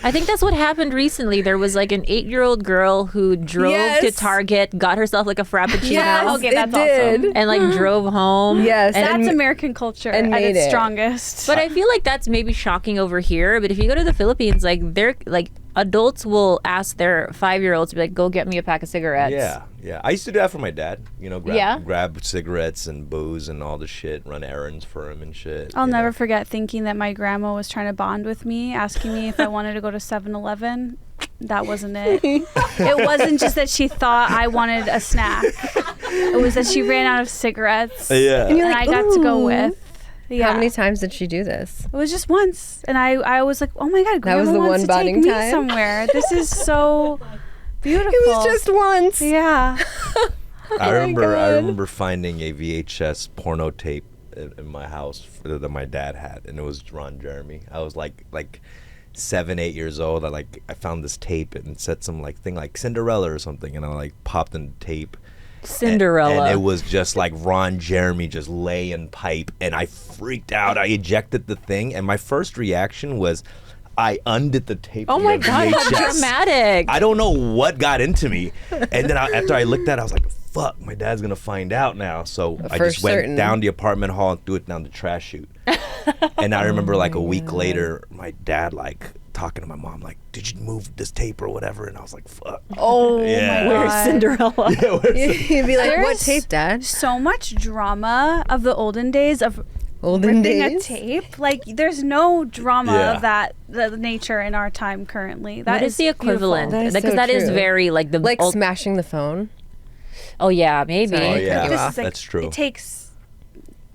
I think that's what happened recently. There was like an 8-year-old girl who drove to Yes. Target, got herself like a Frappuccino. Yes, Okay, it that's did. awesome. And like drove home. Yes. And, That's American culture and at made its it. strongest. but I feel like that's maybe shocking over here. But if you go to the Philippines, like they're like adults will ask their 5-year-olds to be like, go get me a pack of cigarettes. Yeah. I used to do that for my dad. You know, Yeah? grab cigarettes and booze and all the shit, run errands for him and shit. I'll you never know? forget thinking that my grandma was trying to bond with me, asking me if I wanted to go to 7-Eleven. That wasn't it. It wasn't just that she thought I wanted a snack. It was that she ran out of cigarettes. Yeah. And you're And like, I got to go "Ooh." with. Yeah. How many times did she do this? It was just once. And I was like, oh my God, Grandma was the wants one to bonding take me time? somewhere. This is so beautiful. It was just once. Yeah. I God. remember finding a VHS porno tape in my house that my dad had, and it was Ron Jeremy. I was like 7, 8 years old. I found this tape and it said some thing like Cinderella or something, and I like popped in the tape. Cinderella. And it was just like Ron Jeremy just laying pipe, and I freaked out. I ejected the thing, and my first reaction was I undid the tape. Oh from my the God, how VHS. dramatic. I don't know what got into me. And then after I looked at it, I was like, fuck, my dad's going to find out now. So I For just went certain. down the apartment hall and threw it down the trash chute. And I remember like a week later, my dad talking to my mom like, did you move this tape or whatever? And I was like, fuck. Oh Yeah. my Where's God. Cinderella? Yeah, where's You'd be like, what There's tape, Dad? So much drama of the olden days of Olden ripping days? a tape. Like, there's no drama Yeah. of the nature in our time currently. What is the equivalent? That is Because so that is true. very like the Like old, smashing the phone. oh yeah, maybe. Sorry. Oh, yeah. Cut you off. That's true. It takes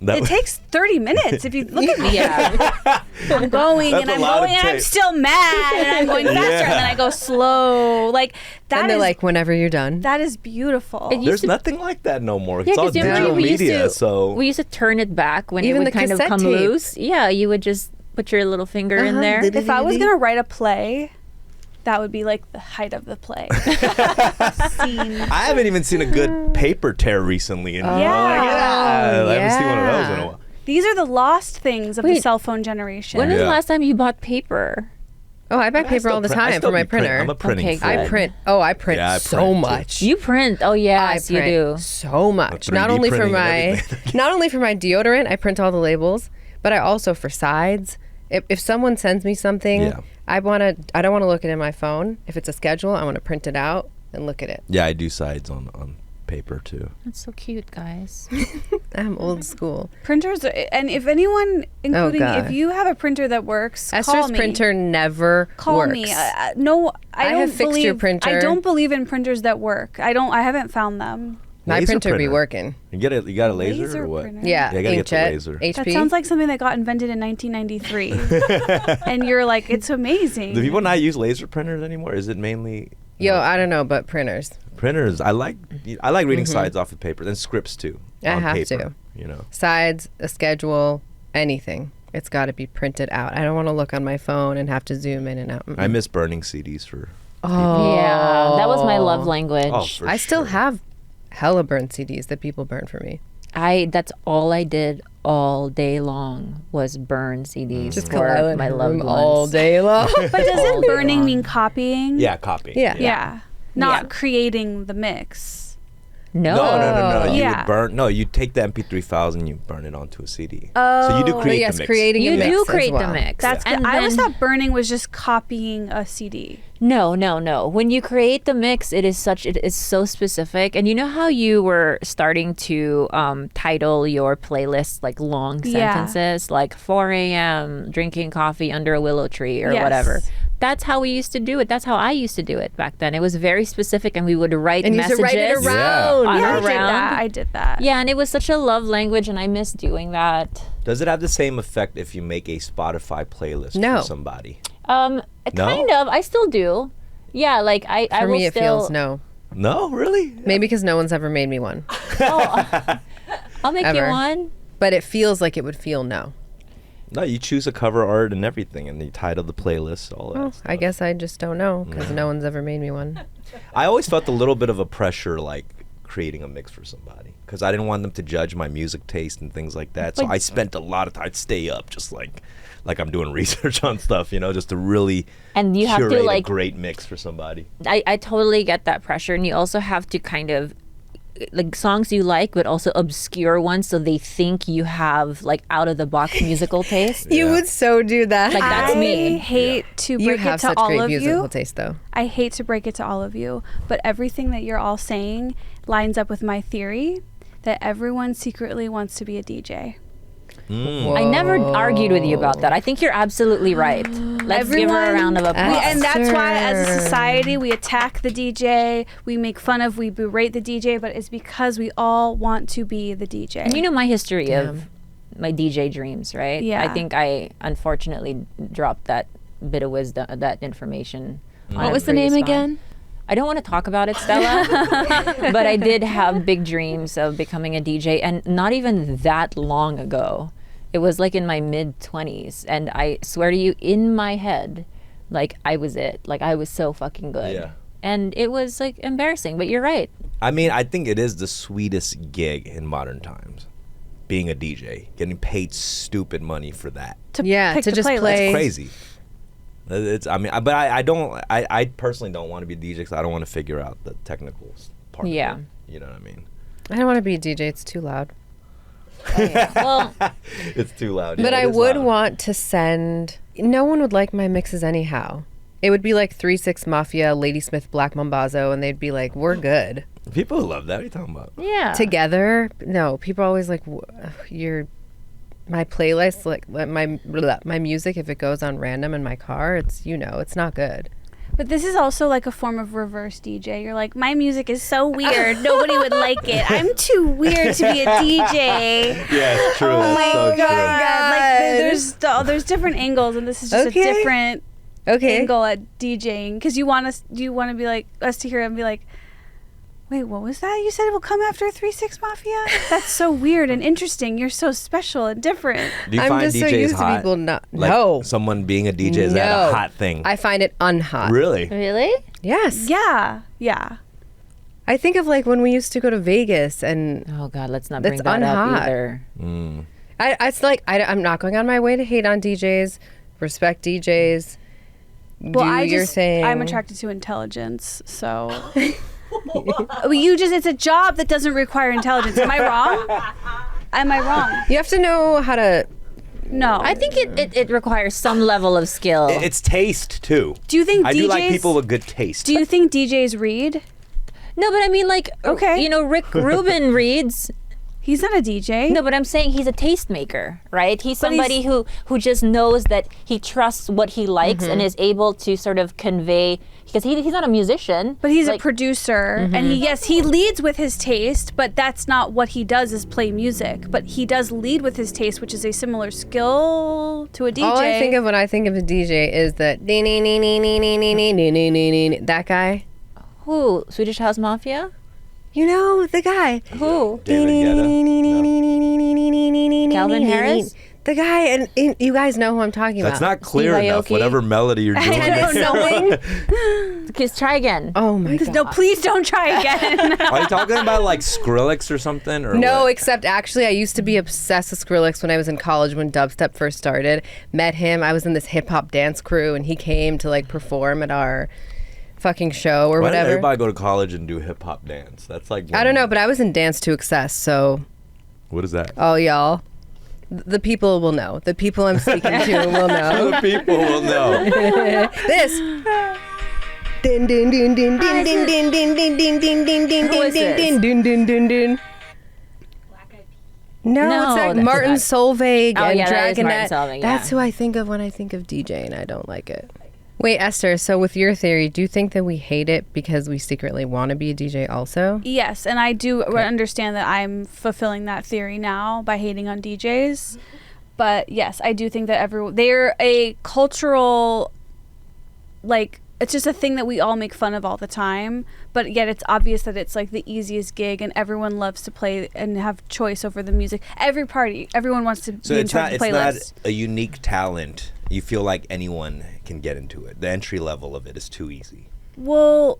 That it was- takes 30 minutes if you look at me. Yeah. I'm going That's and a I'm lot of going and I'm tape. still mad and I'm going faster and then I go slow. Like that And they're is like, whenever you're done. that is beautiful. It used There's to- nothing like that no more. Yeah, It's all because remember digital we used media, to so we used to turn it back when Even it would the kind of cassette come tape. loose. Yeah, you would just put your little finger in there. If I was gonna write a play, that would be like the height of the play. Scene. I haven't even seen a good paper tear recently. And Yeah. I haven't seen one of those in a while. These are the lost things of the Wait, cell phone generation. When was the Yeah. last time you bought paper? Oh, I buy I paper still all the print- I time still for my be print- printer. I'm a printing Okay, fool. good. I print. Oh, I print Yeah, I so print, too. much. You print? Oh yes, I you print do. so much. Not 3D only for printing and my everything. not only for my deodorant, I print all the labels, but I also for sides. If someone sends me something, Yeah. I don't want to look at it in my phone. If it's a schedule, I want to print it out and look at it. Yeah, I do sides on paper too. That's so cute, guys. I'm old school. Printers, and if anyone, including God. if you have a printer that works, call Esther's me. printer never Call works. me. No, I I don't have fixed your believe. printer. I don't believe in printers that work. I haven't found them. My Laser printer be printer. working. You got a laser, Laser or what? printer. Yeah, Yeah, I gotta get the inkjet, laser. HP. That sounds like something that got invented in 1993. And you're like, it's amazing. Do people not use laser printers anymore? Is it mainly Yo, I don't know, but printers. printers? I like reading sides off of paper and scripts too. I on have paper, to. You know. Sides, a schedule, anything. It's got to be printed out. I don't want to look on my phone and have to zoom in and out. I miss burning CDs for. Oh. Yeah, that was my love language. Oh, for I still sure. have hella burnt CDs that people burn for me. That's all I did all day long was burn CDs Just for my loved ones. all day long. But All doesn't day burning long. mean copying? Yeah, copy. Yeah. Yeah. Not Yeah. creating the mix. No. No. You Yeah. would burn. No, you take the MP3 files and you burn it onto a CD. Oh. So you do But create yes, the mix. creating a You mix do as create the well. mix. That's good. And I always then- thought burning was just copying a CD. No. When you create the mix, it is so specific. And you know how you were starting to title your playlist like long Yeah. sentences, like 4 a.m. drinking coffee under a willow tree or Yes. whatever. That's how we used to do it. That's how I used to do it back then. It was very specific, and we would write And you used messages. to write it Yeah. around. On Yeah, around. I did that. Yeah, and it was such a love language, and I miss doing that. Does it have the same effect if you make a Spotify playlist No. for somebody? No? Kind of. I still do. Yeah, like I For will me, it still. feels no. No, really? Maybe because no one's ever made me one. I'll make Ever. you one. But it feels like it would feel no. No, you choose a cover art and everything, and you title the playlist, all that. Well, stuff. I guess I just don't know because no one's ever made me one. I always felt a little bit of a pressure, like creating a mix for somebody, because I didn't want them to judge my music taste and things like that. So But- I spent a lot of time. I'd stay up, just like I'm doing research on stuff, just to really And you have to, curate a like- great mix for somebody. I totally get that pressure, and you also have to kind of like songs you like, but also obscure ones, so they think you have like out of the box musical taste. You Yeah. would so do that. Like, that's I me. hate to You break it have to such all great of musical you. taste, though. I hate to break it to all of you, but everything that you're all saying lines up with my theory that everyone secretly wants to be a DJ. I never argued with you about that. I think you're absolutely right. Let's give her a round of applause. And that's why, as a Esther. society, we attack the DJ, we make fun of, we berate the DJ, but it's because we all want to be the DJ. And you know my history of my DJ dreams, right? Yeah. I think I unfortunately dropped that bit of wisdom, that information. on What a was the name previous again? time. I don't want to talk about it, Stella, but I did have big dreams of becoming a DJ, and not even that long ago. It was like in my mid-20s, and I swear to you, in my head, like I was it. Like I was so fucking good. Yeah. And it was like embarrassing, but you're right. I mean, I think it is the sweetest gig in modern times. Being a DJ, getting paid stupid money for that. Yeah, pick to the just playlist. play. Crazy. I personally don't want to be a DJ because I don't want to figure out the technical part. Yeah. Of it, you know what I mean? I don't want to be a DJ. It's too loud. Well, It's too loud. But yeah, I it is would loud. want to send. No one would like my mixes anyhow. It would be like 3-6 Mafia, Ladysmith, Black Mambazo, and they'd be like, "We're good People love that. What are you talking about? yeah. together." No, people are always like, "You're my playlist, like my music. If it goes on random in my car, it's not good." But this is also like a form of reverse DJ. You're like, my music is so weird, nobody would like it. I'm too weird to be a DJ. Yeah, it's true. Oh That's my so God. Like there's different angles, and this is just Okay. a different Okay. angle at DJing because you want to be like us to hear it and be like, wait, what was that? You said it will come after 3-6 Mafia? That's so weird and interesting. You're so special and different. true. Do you I'm find just DJs so used hot? to people not. Like no, someone being a DJ, is that No. a hot thing? I find it unhot. Really? Really? Yes. Yeah. Yeah. I think of like when we used to go to Vegas, and Oh God, let's not That's bring that up unhot. either. it's like I'm not going on my way to hate on DJs. Respect DJs. Well, Do your thing. I'm attracted to intelligence, so. It's a job that doesn't require intelligence. Am I wrong? Am I wrong? You have to know how to. No. I think it requires some level of skill. It's taste too. Do you think I DJs do like people with good taste. Do you think DJs read? No, but I mean, like, Okay. Rick Rubin reads. He's not a DJ. No, but I'm saying he's a tastemaker, right? He's But somebody who just knows that he trusts what he likes and is able to sort of convey, because he's not a musician. But he's a like, producer, and he leads with his taste, but that's not what he does is play music. But he does lead with his taste, which is a similar skill to a DJ. All I think of when I think of a DJ is that that guy. Who? Swedish House Mafia? You know the guy. Who? David Guetta? Calvin Harris? The guy, and you guys know who I'm talking That's about. not clear Steve enough. Aoki? Whatever melody you're doing. Because try again. Oh my god. No, please don't try again. Are you talking about like Skrillex or something? Or No, what? except actually, I used to be obsessed with Skrillex when I was in college when dubstep first started. Met him. I was in this hip hop dance crew, and he came to like perform at our fucking show or Why did whatever. everybody go to college and do hip hop dance? That's like I don't know, but I was in Dance to Excess, so what is that? oh y'all, the people will know. The people I'm speaking to will know. The people will know. This. Din din din din din din din din din din din din din Who is din this? din din din din din. No, No, it's like that's Martin not- Solveig Oh, and yeah, that is Martin Dragonette. Solveig, That's yeah. who I think of when I think of DJ, and I don't like it. Wait, Esther, so with your theory, do you think that we hate it because we secretly want to be a DJ also? Yes, and I do understand that I'm fulfilling that theory now by hating on DJs. But yes, I do think that they're a cultural, like, it's just a thing that we all make fun of all the time. But yet it's obvious that it's like the easiest gig and everyone loves to play and have choice over the music. Every party, everyone wants to So be in it's charge not of the playlist. a unique talent. You feel like anyone can get into it. The entry level of it is too easy. Well,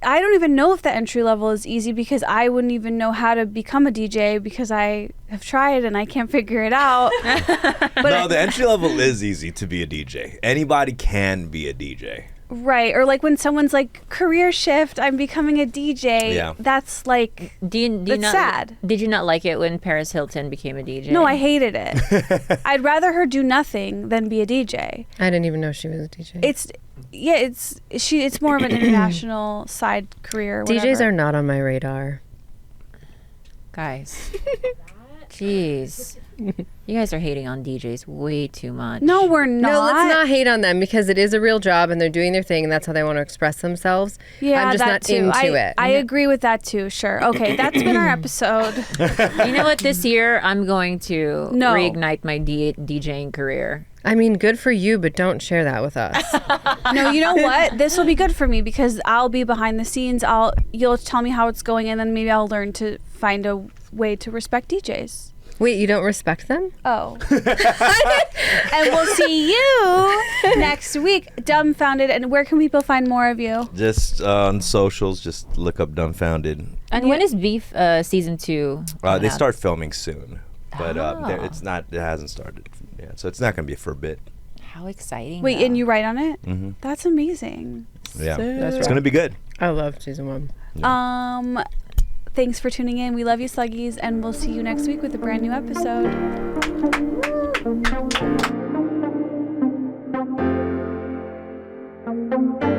I don't even know if the entry level is easy because I wouldn't even know how to become a DJ because I have tried and I can't figure it out. No, the entry level is easy to be a DJ. Anybody can be a DJ. Right. Or like when someone's like, career shift, I'm becoming a DJ. Yeah. That's like, Do you that's not, sad. Did you not like it when Paris Hilton became a DJ? No, I hated it. I'd rather her do nothing than be a DJ. I didn't even know she was a DJ. It's more of an international side career. DJs are not on my radar. Guys. Jeez. You guys are hating on DJs way too much. No, we're not. No, let's not hate on them because it is a real job and they're doing their thing and that's how they want to express themselves. Yeah, I'm just that not too. into it. I agree with that too. Sure. Okay, that's been our episode. You know what? This year, I'm going to No. reignite my DJing career. I mean, good for you, but don't share that with us. No, you know what? This will be good for me because I'll be behind the scenes. You'll tell me how it's going, and then maybe I'll learn to find a way to respect DJs. Wait, you don't respect them? Oh. And we'll see you next week, Dumbfounded. And where can people find more of you? Just on socials, just look up Dumbfounded. And when is Beef season 2? They start filming soon, but it hasn't started yet, so it's not going to be for a bit. How exciting! Wait, though. and you write on it? Mm-hmm. That's amazing. Yeah, That's it's going to be good. I love season 1. Thanks for tuning in. We love you, Sluggies, and we'll see you next week with a brand new episode. Woo!